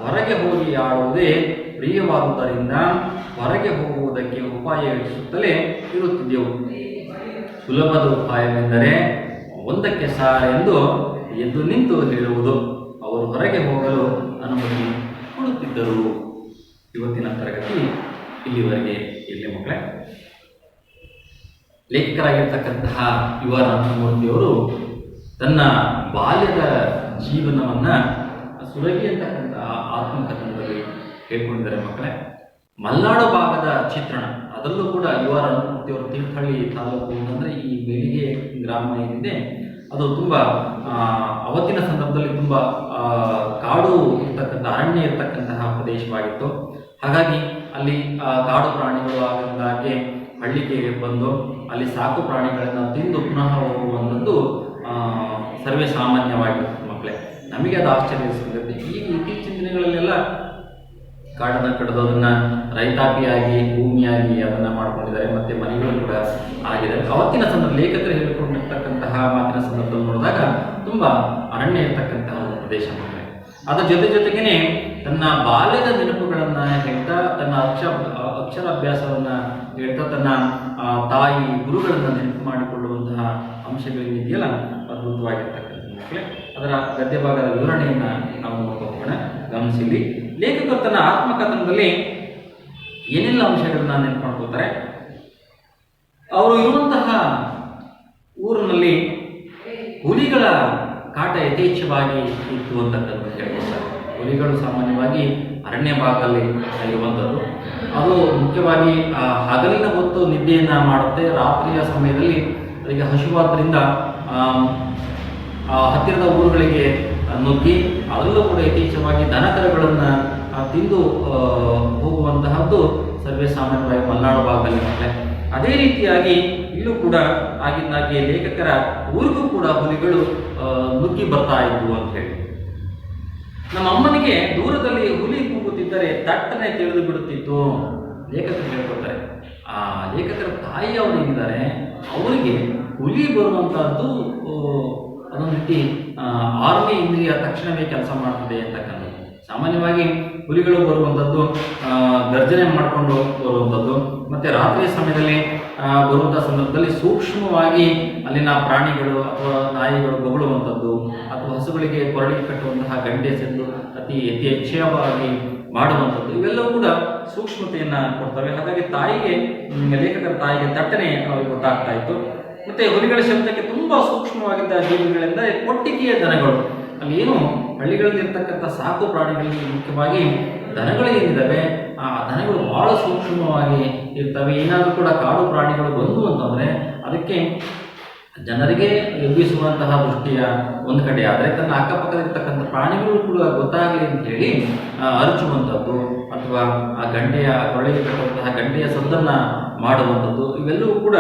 ಹೊರಗೆ ಹೋಗಿ ಆಡುವುದೇ ಪ್ರಿಯವಾದುದರಿಂದ ಹೊರಗೆ ಹೋಗುವುದಕ್ಕೆ ಉಪಾಯ ಯೋಚಿಸುತ್ತಲೇ ಇರುತ್ತಿದ್ದೆವು. ಸುಲಭದ ಉಪಾಯವೆಂದರೆ 1ಕ್ಕೆ ಸಾರ್ ಎಂದು ಎದ್ದು ನಿಂತು ಹೇಳುವುದು. ಅವರು ಹೊರಗೆ ಹೋಗಲು ಅನುಮತಿ ಕೊಡುತ್ತಿದ್ದರು. ಇವತ್ತಿನ ತರಗತಿ ಇಲ್ಲಿವರೆಗೆ ಇರಲಿ ಮಕ್ಕಳೇ. ಲೇಖಕರಾಗಿರ್ತಕ್ಕಂತಹ ಯುವ ರಂಗಮೂರ್ತಿಯವರು ತನ್ನ ಬಾಲ್ಯದ ಜೀವನವನ್ನು ಸುರಗಿ ಅಂತಕ್ಕಂತಹ ಆತ್ಮಕಥನದಲ್ಲಿ ಹೇಳ್ಕೊಂಡಿದ್ದಾರೆ ಮಕ್ಕಳೇ. ಮಲೆನಾಡು ಭಾಗದ ಚಿತ್ರಣ, ಅದರಲ್ಲೂ ಕೂಡ ಯುವ ರಂಗಮೂರ್ತಿಯವರು ತೀರ್ಥಹಳ್ಳಿ ತಾಲೂಕು ಅಂತಂದರೆ ಈ ಬೆಳಿಗ್ಗೆ ಗ್ರಾಮ ಏನಿದೆ ಅದು ತುಂಬ ಅವತ್ತಿನ ಸಂದರ್ಭದಲ್ಲಿ ತುಂಬ ಕಾಡು ಇರ್ತಕ್ಕಂಥ ಅರಣ್ಯ ಇರ್ತಕ್ಕಂತಹ ಪ್ರದೇಶವಾಗಿತ್ತು. ಹಾಗಾಗಿ ಅಲ್ಲಿ ಕಾಡು ಪ್ರಾಣಿಗಳು ಆಗಿದ್ದಾಗೆ ಹಳ್ಳಿಗೆ ಬಂದು ಅಲ್ಲಿ ಸಾಕು ಪ್ರಾಣಿಗಳನ್ನು ತಿಂದು ಪುನಃ ಹೋಗುವಂಥದ್ದು ಸರ್ವೇ ಸಾಮಾನ್ಯವಾಗಿತ್ತು ಮಕ್ಕಳೇ. ನಮಗೆ ಅದು ಆಶ್ಚರ್ಯ ಸಂಗತಿ. ಈಗ ಇತ್ತೀಚಿನ ದಿನಗಳಲ್ಲೆಲ್ಲ ಕಾಡನ್ನು ಕಡಿದು ಅದನ್ನು ರೈತಾಪಿಯಾಗಿ ಭೂಮಿಯಾಗಿ ಅದನ್ನು ಮಾಡ್ಕೊಂಡಿದ್ದಾರೆ. ಮತ್ತು ಮನೆಗಳು ಕೂಡ ಆಗಿದೆ. ಅವತ್ತಿನ ಸಂದರ್ಭ ಲೇಖಕರು ಹೇಳಿಕೊಂಡಿರ್ತಕ್ಕಂತಹ ಮಾತಿನ ಸಂದರ್ಭದಲ್ಲಿ ನೋಡಿದಾಗ ತುಂಬ ಅರಣ್ಯ ಇರ್ತಕ್ಕಂತಹ ಒಂದು ಪ್ರದೇಶ ಮಕ್ಕಳೇ. ಅದರ ಜೊತೆಗೇ ತನ್ನ ಬಾಲ್ಯದ ನೆನಪುಗಳನ್ನು ಹೇಳ್ತಾ, ತನ್ನ ಅಕ್ಷರಾಭ್ಯಾಸವನ್ನು ಹೇಳ್ತಾ, ತನ್ನ ತಾಯಿ ಗುರುಗಳನ್ನು ನೆನಪು ಮಾಡಿಕೊಳ್ಳುವಂತಹ ಅಂಶಗಳೇನಿದೆಯಲ್ಲ ಅದ್ಭುತವಾಗಿರ್ತಕ್ಕಂಥ ಮಕ್ಕಳೇ. ಅದರ ಗದ್ಯ ಭಾಗದ ವಿವರಣೆಯನ್ನು ನಾವು ನೋಡ್ಕೋಣ, ಗಮನಿಸಿಲಿ. ಲೇಖಕರು ತನ್ನ ಆತ್ಮಕಥನದಲ್ಲಿ ಏನೆಲ್ಲ ಅಂಶಗಳನ್ನ ನೆನಪು ಮಾಡ್ಕೋತಾರೆ. ಅವರು ಇರುವಂತಹ ಊರಿನಲ್ಲಿ ಹುಲಿಗಳ ಕಾಟ ಯಥೇಚ್ಛವಾಗಿ ಇತ್ತು ಅಂತಕ್ಕಂಥ ಹೇಳ್ಕೊತಾರೆ. ಹುಲಿಗಳು ಸಾಮಾನ್ಯವಾಗಿ ಅರಣ್ಯ ಭಾಗದಲ್ಲಿ ಇರುವಂಥದ್ದು. ಅದು ಮುಖ್ಯವಾಗಿ ಹಗಲಿನ ಹೊತ್ತು ನಿದ್ದೆಯನ್ನು ಮಾಡುತ್ತೆ. ರಾತ್ರಿಯ ಸಮಯದಲ್ಲಿ ಅದಕ್ಕೆ ಹಸಿವಾದ್ರಿಂದ ಹತ್ತಿರದ ಊರುಗಳಿಗೆ ನುಗ್ಗಿ ಅದರಲ್ಲೂ ಕೂಡ ಯಥೇಚ್ಛವಾಗಿ ದನಕರುಗಳನ್ನು ತಿಂದು ಹೋಗುವಂತಹದ್ದು ಸರ್ವೇ ಸಾಮಾನ್ಯವಾಗಿ ಮಲೆನಾಡು ಭಾಗದಲ್ಲಿ ಮಕ್ಕಳೇ. ಅದೇ ರೀತಿಯಾಗಿ ಇಲ್ಲೂ ಕೂಡ ಆಗಿದ್ದಾಗೆ ಲೇಖಕರ ಊರಿಗೂ ಕೂಡ ಹುಲಿಗಳು ನುಗ್ಗಿ ಬರ್ತಾ ಇದ್ವು ಅಂತ ಹೇಳಿ. ನಮ್ಮ ಅಮ್ಮನಿಗೆ ದೂರದಲ್ಲಿ ಹುಲಿ ಕೂಗುತ್ತಿದ್ದರೆ ತಟ್ಟನೆ ತಿಳಿದು ಬಿಡುತ್ತಿತ್ತು ಲೇಖಕರು ಹೇಳ್ಕೊತಾರೆ. ಆ ಲೇಖಕರ ತಾಯಿಯವರು ಏನಿದ್ದಾರೆ ಅವರಿಗೆ ಹುಲಿ ಬರುವಂತಹದ್ದು ಅದೊಂದು ರೀತಿ ಆರ್ಮಿ ಇಂದ್ರಿಯ ತಕ್ಷಣವೇ ಕೆಲಸ ಮಾಡ್ತದೆ ಅಂತಕ್ಕಂಥದ್ದು. ಸಾಮಾನ್ಯವಾಗಿ ಹುಲಿಗಳು ಬರುವಂಥದ್ದು ಗರ್ಜನೆ ಮಾಡಿಕೊಂಡು ಬರುವಂಥದ್ದು, ಮತ್ತು ರಾತ್ರಿಯ ಸಮಯದಲ್ಲಿ ಬರುವಂಥ ಸಂದರ್ಭದಲ್ಲಿ ಸೂಕ್ಷ್ಮವಾಗಿ ಅಲ್ಲಿನ ಪ್ರಾಣಿಗಳು ಅಥವಾ ನಾಯಿಗಳು ಬೊಗಳುವಂಥದ್ದು, ಅಥವಾ ಹಸುಗಳಿಗೆ ಕೊರಳಿ ಕಟ್ಟುವಂತಹ ಗಂಟೆ ಸೆದ್ದು ಅತಿ ಯಥೇಚ್ಛವಾಗಿ ಮಾಡುವಂಥದ್ದು, ಇವೆಲ್ಲವೂ ಕೂಡ ಸೂಕ್ಷ್ಮತೆಯನ್ನು ಕೊಡ್ತವೆ. ಹಾಗಾಗಿ ತಾಯಿಗೆ, ಲೇಖಕರ ತಾಯಿಗೆ ತಟ್ಟನೆ ಅವ್ರಿಗೆ ಗೊತ್ತಾಗ್ತಾ ಇತ್ತು. ಮತ್ತು ಹುಲಿಗಳ ಶಬ್ದಕ್ಕೆ ತುಂಬ ಸೂಕ್ಷ್ಮವಾಗಿದ್ದ ಜೀವಿಗಳೆಂದರೆ ಕೊಟ್ಟಿಗೆಯ ದನಗಳು. ಅಲ್ಲಿ ಏನು ಹಳ್ಳಿಗಳಲ್ಲಿರ್ತಕ್ಕಂಥ ಸಾಕು ಪ್ರಾಣಿಗಳಲ್ಲಿ ಮುಖ್ಯವಾಗಿ ದನಗಳು ಏನಿದ್ದಾವೆ ಆ ದನಗಳು ಬಹಳ ಸೂಕ್ಷ್ಮವಾಗಿ ಇರ್ತವೆ. ಏನಾದರೂ ಕೂಡ ಕಾಡು ಪ್ರಾಣಿಗಳು ಬಂದು ಅಂತಂದರೆ ಅದಕ್ಕೆ ಜನರಿಗೆ ಎಬ್ಬಿಸುವಂತಹ ದೃಷ್ಟಿಯ ಒಂದು ಕಡೆ ಆದರೆ ತನ್ನ ಅಕ್ಕಪಕ್ಕದಲ್ಲಿರ್ತಕ್ಕಂಥ ಪ್ರಾಣಿಗಳು ಕೂಡ ಗೊತ್ತಾಗಲಿ ಅಂತ ಹೇಳಿ ಅರಚುವಂಥದ್ದು ಅಥವಾ ಆ ಗಂಟೆಯ ಕೊರಳಿರ್ತಕ್ಕಂತಹ ಗಂಟೆಯ ಸದ್ದನ್ನು ಮಾಡುವಂಥದ್ದು ಇವೆಲ್ಲವೂ ಕೂಡ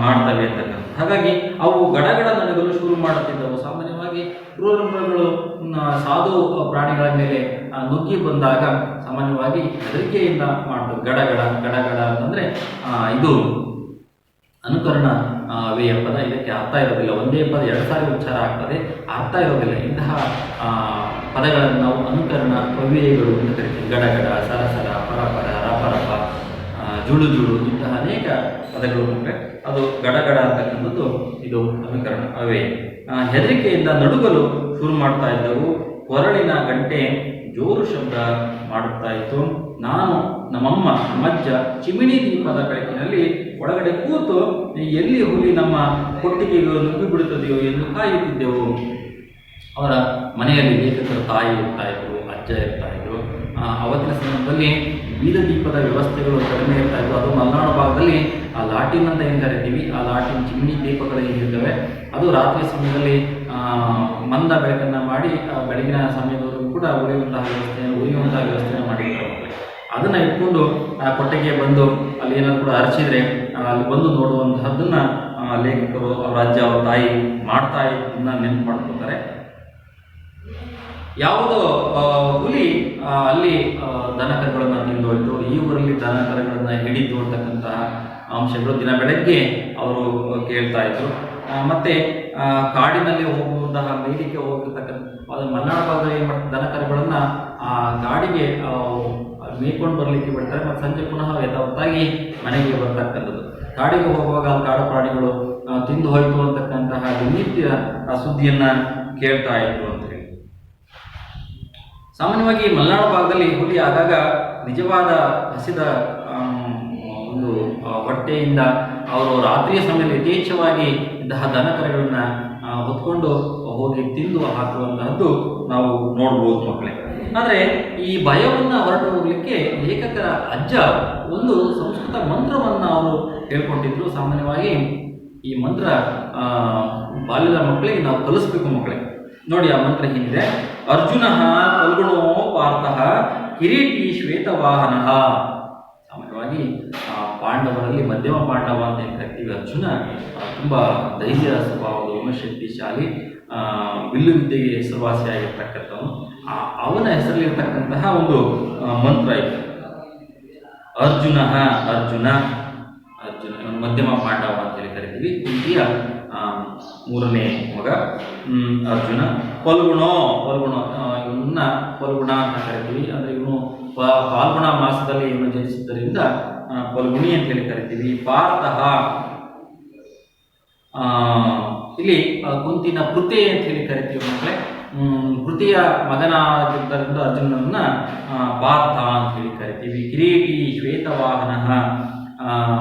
ಮಾಡ್ತವೆ ಅಂತಕ್ಕಂಥ. ಹಾಗಾಗಿ ಅವು ಗಡಗಡ ನಡಗಲು ಶುರು ಮಾಡುತ್ತಿದ್ದವು. ಸಾಮಾನ್ಯವಾಗಿ ಕ್ರೂರ ಮೃಗಗಳು ಸಾಧು ಪ್ರಾಣಿಗಳ ಮೇಲೆ ನುಗ್ಗಿ ಬಂದಾಗ ಸಾಮಾನ್ಯವಾಗಿ ಹೆದರಿಕೆಯಿಂದ ಮಾಡ್ತವೆ. ಗಡಗಡ ಗಡಗಡ ಅಂತಂದರೆ ಇದು ಅನುಕರಣ ವೇಯ ಪದ. ಇದಕ್ಕೆ ಅರ್ಥ ಇರೋದಿಲ್ಲ. ಒಂದೇ ಪದ 2 ಸಾರಿ ಉಚ್ಚಾರ ಆಗ್ತದೆ, ಅರ್ಥ ಇರೋದಿಲ್ಲ. ಇಂತಹ ಪದಗಳನ್ನು ನಾವು ಅನುಕರಣ ಅವ್ಯಯಗಳು ಅಂತ ಕರಿತೀವಿ. ಗಡಗಡ, ಸರಸರ, ಪರಪರ, ರಪರಪ, ಜುಳು ಜುಳು ಇಂತಹ ಅನೇಕ ಪದಗಳು ಉಂಟೆ. ಅದು ಗಡಗಡ ಅಂತಕ್ಕಂಥದ್ದು ಇದು ಅನುಕರಣ ಅವ್ಯಯ. ಹೆದರಿಕೆಯಿಂದ ನಡುಗಲು ಶುರು ಮಾಡ್ತಾ ಇದ್ದವು. ಕೊರಳಿನ ಗಂಟೆ ಜೋರು ಶಬ್ದ ಮಾಡುತ್ತಾ ಇತ್ತು. ನಾನು ನಮ್ಮಮ್ಮ ನಮ್ಮಜ್ಜ ಚಿಮಿಣಿ ದೀಪದ ಬೆಳಕಿನಲ್ಲಿ ಒಳಗಡೆ ಕೂತು ಎಲ್ಲಿ ಹುಲಿ ನಮ್ಮ ಕೊಟ್ಟಿಗೆಗೆ ನುಗ್ಗಿ ಬಿಡುತ್ತದೆಯೋ ಎಂದು ಕಾಯುತ್ತಿದ್ದೆವು. ಅವರ ಮನೆಯಲ್ಲಿ ಲೇಖಕರ ತಾಯಿ ಇರ್ತಾ ಇದ್ರು, ಅಜ್ಜ ಇರ್ತಾ ಇದ್ರು. ಅವತ್ತಿನ ಸಂದರ್ಭದಲ್ಲಿ ಬೀದ ದೀಪದ ವ್ಯವಸ್ಥೆಗಳು ಕಡಿಮೆ ಇರ್ತಾ ಇದ್ವು. ಅದು ಮಲೆನಾಡು ಭಾಗದಲ್ಲಿ ಆ ಲಾಟಿನ್ ಅಂತ ಏನು ಕರಿತೀವಿ, ಆ ಲಾಟಿನ್ ಚಿಮಿಣಿ ದೀಪಗಳು ಏನಿರ್ತವೆ ಅದು ರಾತ್ರಿ ಸಮಯದಲ್ಲಿ ಮಂದ ಬೆಳಕನ್ನು ಮಾಡಿ ಬೆಳಗಿನ ಸಮಯದವರೆಗೂ ಕೂಡ ಉರಿಯುವಂತಹ ವ್ಯವಸ್ಥೆಯನ್ನು ಮಾಡಿರ್ತಾರೆ. ಅದನ್ನು ಇಟ್ಕೊಂಡು ಆ ಕೊಟ್ಟಿಗೆ ಬಂದು ಅಲ್ಲಿ ಏನಾದ್ರು ಕೂಡ ಅರಚಿದ್ರೆ ಅಲ್ಲಿ ಬಂದು ನೋಡುವಂತಹದ್ದನ್ನು ಲೇಖಕರು ಅವರ ಅಜ್ಜ ಅವರ ತಾಯಿ ಮಾಡ್ತಾ ಇದ್ದನ್ನ ನೆನಪು ಮಾಡ್ಕೊತಾರೆ. ಯಾವುದೋ ಹುಲಿ ಅಲ್ಲಿ ದನಕರುಗಳನ್ನು ತಿಂದೋಯ್ತು, ಈ ಊರಲ್ಲಿ ದನಕರುಗಳನ್ನು ಹಿಡಿದು ಅಂತಕ್ಕಂತಹ ಅಂಶಗಳು ದಿನ ಬೆಳಗ್ಗೆ ಅವರು ಕೇಳ್ತಾ ಇದ್ರು. ಮತ್ತು ಕಾಡಿನಲ್ಲಿ ಹೋಗುವಂತಹ ಮೇಲಿಗೆ ಹೋಗಿರ್ತಕ್ಕಂಥ ಮಲೆನಾಡು ಭಾಗದಲ್ಲಿ ಏನು ಮಾಡ್ತಾರೆ, ದನಕರುಗಳನ್ನು ಆ ಗಾಡಿಗೆ ಮೇಯ್ಕೊಂಡು ಬರಲಿಕ್ಕೆ ಬಿಡ್ತಾರೆ. ಮತ್ತು ಸಂಜೆ ಪುನಃ ಯಥಾವತ್ತಾಗಿ ಮನೆಗೆ ಬರ್ತಕ್ಕಂಥದ್ದು. ಕಾಡಿಗೆ ಹೋಗುವಾಗ ಕಾಡು ಪ್ರಾಣಿಗಳು ತಿಂದು ಹೋಯಿತು ಅಂತಕ್ಕಂತಹ ನಿತ್ಯ ಸುದ್ದಿಯನ್ನು ಕೇಳ್ತಾ ಇದ್ರು ಅಂತ ಹೇಳಿ. ಸಾಮಾನ್ಯವಾಗಿ ಮಲೆನಾಡು ಭಾಗದಲ್ಲಿ ಹುಲಿ ಆಗಾಗ ನಿಜವಾದ ಹಸಿದ ಒಂದು ಹೊಟ್ಟೆಯಿಂದ ಅವರು ರಾತ್ರಿಯ ಸಮಯದಲ್ಲಿ ಯಥೇಚ್ಛವಾಗಿ ಇಂತಹ ದನಕರುಗಳನ್ನು ಹೊತ್ಕೊಂಡು ಹೋಗಿ ತಿಂದು ಹಾಕುವಂತಹದ್ದು ನಾವು ನೋಡ್ಬೋದು ಮಕ್ಕಳೇ. ಆದರೆ ಈ ಭಯವನ್ನು ಹೊರಟು ಹೋಗಲಿಕ್ಕೆ ಲೇಖಕರ ಅಜ್ಜ ಒಂದು ಸಂಸ್ಕೃತ ಮಂತ್ರವನ್ನು ಅವರು ಹೇಳ್ಕೊಟ್ಟಿದ್ರು. ಸಾಮಾನ್ಯವಾಗಿ ಈ ಮಂತ್ರ ಬಾಲ್ಯದ ಮಕ್ಕಳಿಗೆ ನಾವು ಕಲಿಸ್ಬೇಕು ಮಕ್ಕಳಿಗೆ. ನೋಡಿ, ಆ ಮಂತ್ರ ಹೀಗಿದೆ: ಅರ್ಜುನ ಫಲ್ಗುಣೋ ಪಾರ್ಥಃ ಕಿರೀಟಿ ಶ್ವೇತವಾಹನ. ಸಾಮಾನ್ಯವಾಗಿ ಪಾಂಡವರಲ್ಲಿ ಮಧ್ಯಮ ಪಾಂಡವ ಅಂತ ಏನು ಕರಿತೀವಿ. ಅರ್ಜುನ ತುಂಬ ಧೈರ್ಯ ಸ್ವಭಾವದ ಶಕ್ತಿಶಾಲಿ, ಬಿಲ್ಲು ವಿದ್ಯೆಗೆ ಹೆಸರುವಾಸಿಯಾಗಿರ್ತಕ್ಕಂಥವನು. ಅವನ ಹೆಸರಲ್ಲಿರ್ತಕ್ಕಂತಹ ಒಂದು ಮಂತ್ರ ಇದೆ. ಅರ್ಜುನ ಅರ್ಜುನ ಅರ್ಜುನ ಮಧ್ಯಮ ಪಾಂಡವ ಅಂತೇಳಿ ಕರಿತೀವಿ. ಕುಂತಿಯ 3ನೇ ಮಗ ಅರ್ಜುನ. ಫಲ್ಗುಣ ಇವನ್ನ ಫಲ್ಗುಣ ಅಂತ ಕರಿತೀವಿ. ಅಂದರೆ ಇವನು ಫಾಲ್ಗುಣ ಮಾಸದಲ್ಲಿ ಇವನು ಜನಿಸಿದ್ದರಿಂದ ಫಲ್ಗುಣಿ ಅಂತ ಹೇಳಿ ಕರಿತೀವಿ. ಪಾರ್ಥಃ ಇಲ್ಲಿ ಕುಂತಿನ ಪೃತೆ ಅಂತ ಹೇಳಿ ಕರಿತೀವಿ ಮಕ್ಕಳೇ. ಪೃಥೆಯ ಮಗನಾಗಿದ್ದರಿಂದ ಅರ್ಜುನನ್ನ ಪಾರ್ಥ ಅಂತ ಹೇಳಿ ಕರಿತೀವಿ. ಕಿರೀಟಿ ಶ್ವೇತವಾಹನ.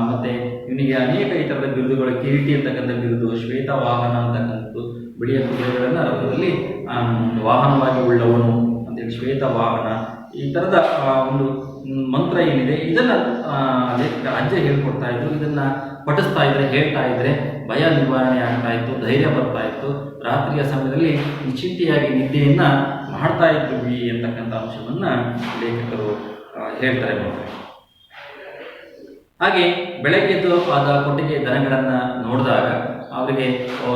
ಮತ್ತೆ ಇವನಿಗೆ ಅನೇಕ ಈ ಥರದ ಬಿರುದುಗಳು, ಕಿರೀಟಿ ಅಂತಕ್ಕಂಥ ಬಿರುದು, ಶ್ವೇತವಾಹನ ಅಂತಕ್ಕಂಥದ್ದು, ಬಿಳಿಯ ಕುದುರೆಗಳನ್ನು ರಥದಲ್ಲಿ ವಾಹನವಾಗಿ ಉಳ್ಳವನು ಅಂತೇಳಿ ಶ್ವೇತವಾಹನ. ಈ ಥರದ ಒಂದು ಮಂತ್ರ ಏನಿದೆ ಇದನ್ನು ಅಜ್ಜ ಹೇಳ್ಕೊಡ್ತಾ ಇದ್ರು. ಇದನ್ನು ಪಠಿಸ್ತಾ ಇದ್ರೆ, ಹೇಳ್ತಾ ಇದ್ರೆ ಭಯ ನಿವಾರಣೆ ಆಗ್ತಾ ಇತ್ತು, ಧೈರ್ಯ ಬರ್ತಾ ಇತ್ತು. ರಾತ್ರಿಯ ಸಮಯದಲ್ಲಿ ನಿಶ್ಚಿಂತೆಯಾಗಿ ನಿದ್ದೆಯನ್ನು ಮಾಡ್ತಾ ಇದ್ವಿ ಅಂತಕ್ಕಂಥ ಅಂಶವನ್ನು ಲೇಖಕರು ಹೇಳ್ತಾರೆ. ಹಾಗೆ ಬೆಳಗ್ಗೆದ್ದು ಆದ ಕೊಟ್ಟಿಗೆ ದನಗಳನ್ನು ನೋಡಿದಾಗ ಅವರಿಗೆ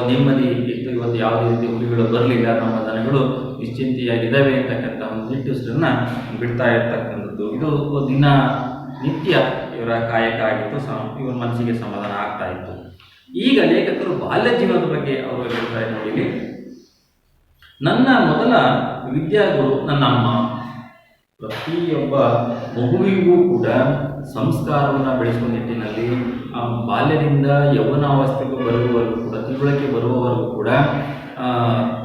ನೆಮ್ಮದಿ ಇತ್ತು. ಇವತ್ತು ಯಾವುದೇ ರೀತಿ ಹುಲಿಗಳು ಬರಲಿಲ್ಲ, ನಮ್ಮ ದನಗಳು ನಿಶ್ಚಿಂತೆಯಾಗಿದ್ದಾವೆ ಅಂತಕ್ಕಂಥ ಒಂದು ನಿಟ್ಟುಸಿರನ್ನು ಬಿಡ್ತಾ ಇರ್ತಕ್ಕಂಥದ್ದು. ಇದು ದಿನ ನಿತ್ಯ ಇವರ ಕಾಯಕ ಆಗಿತ್ತು. ಇವರ ಮನಸ್ಸಿಗೆ ಸಮಾಧಾನ ಆಗ್ತಾ ಇತ್ತು. ಈಗ ಲೇಖಕರು ಬಾಲ್ಯ ಜೀವನದ ಬಗ್ಗೆ ಅವರು ಹೇಳ್ತಾರೆ. ನೋಡಿ, ನನ್ನ ಮೊದಲ ವಿದ್ಯಾಗುರು ನನ್ನ ಅಮ್ಮ. ಪ್ರತಿಯೊಬ್ಬ ಮಗುವಿಗೂ ಕೂಡ ಸಂಸ್ಕಾರವನ್ನು ಬೆಳೆಸುವ ನಿಟ್ಟಿನಲ್ಲಿ ಬಾಲ್ಯದಿಂದ ಯೌವನಾವಸ್ಥೆಗೂ ಬರುವವರೆಗೂ ಕೂಡ, ತಿಳುವಳಿಕೆ ಬರುವವರೆಗೂ ಕೂಡ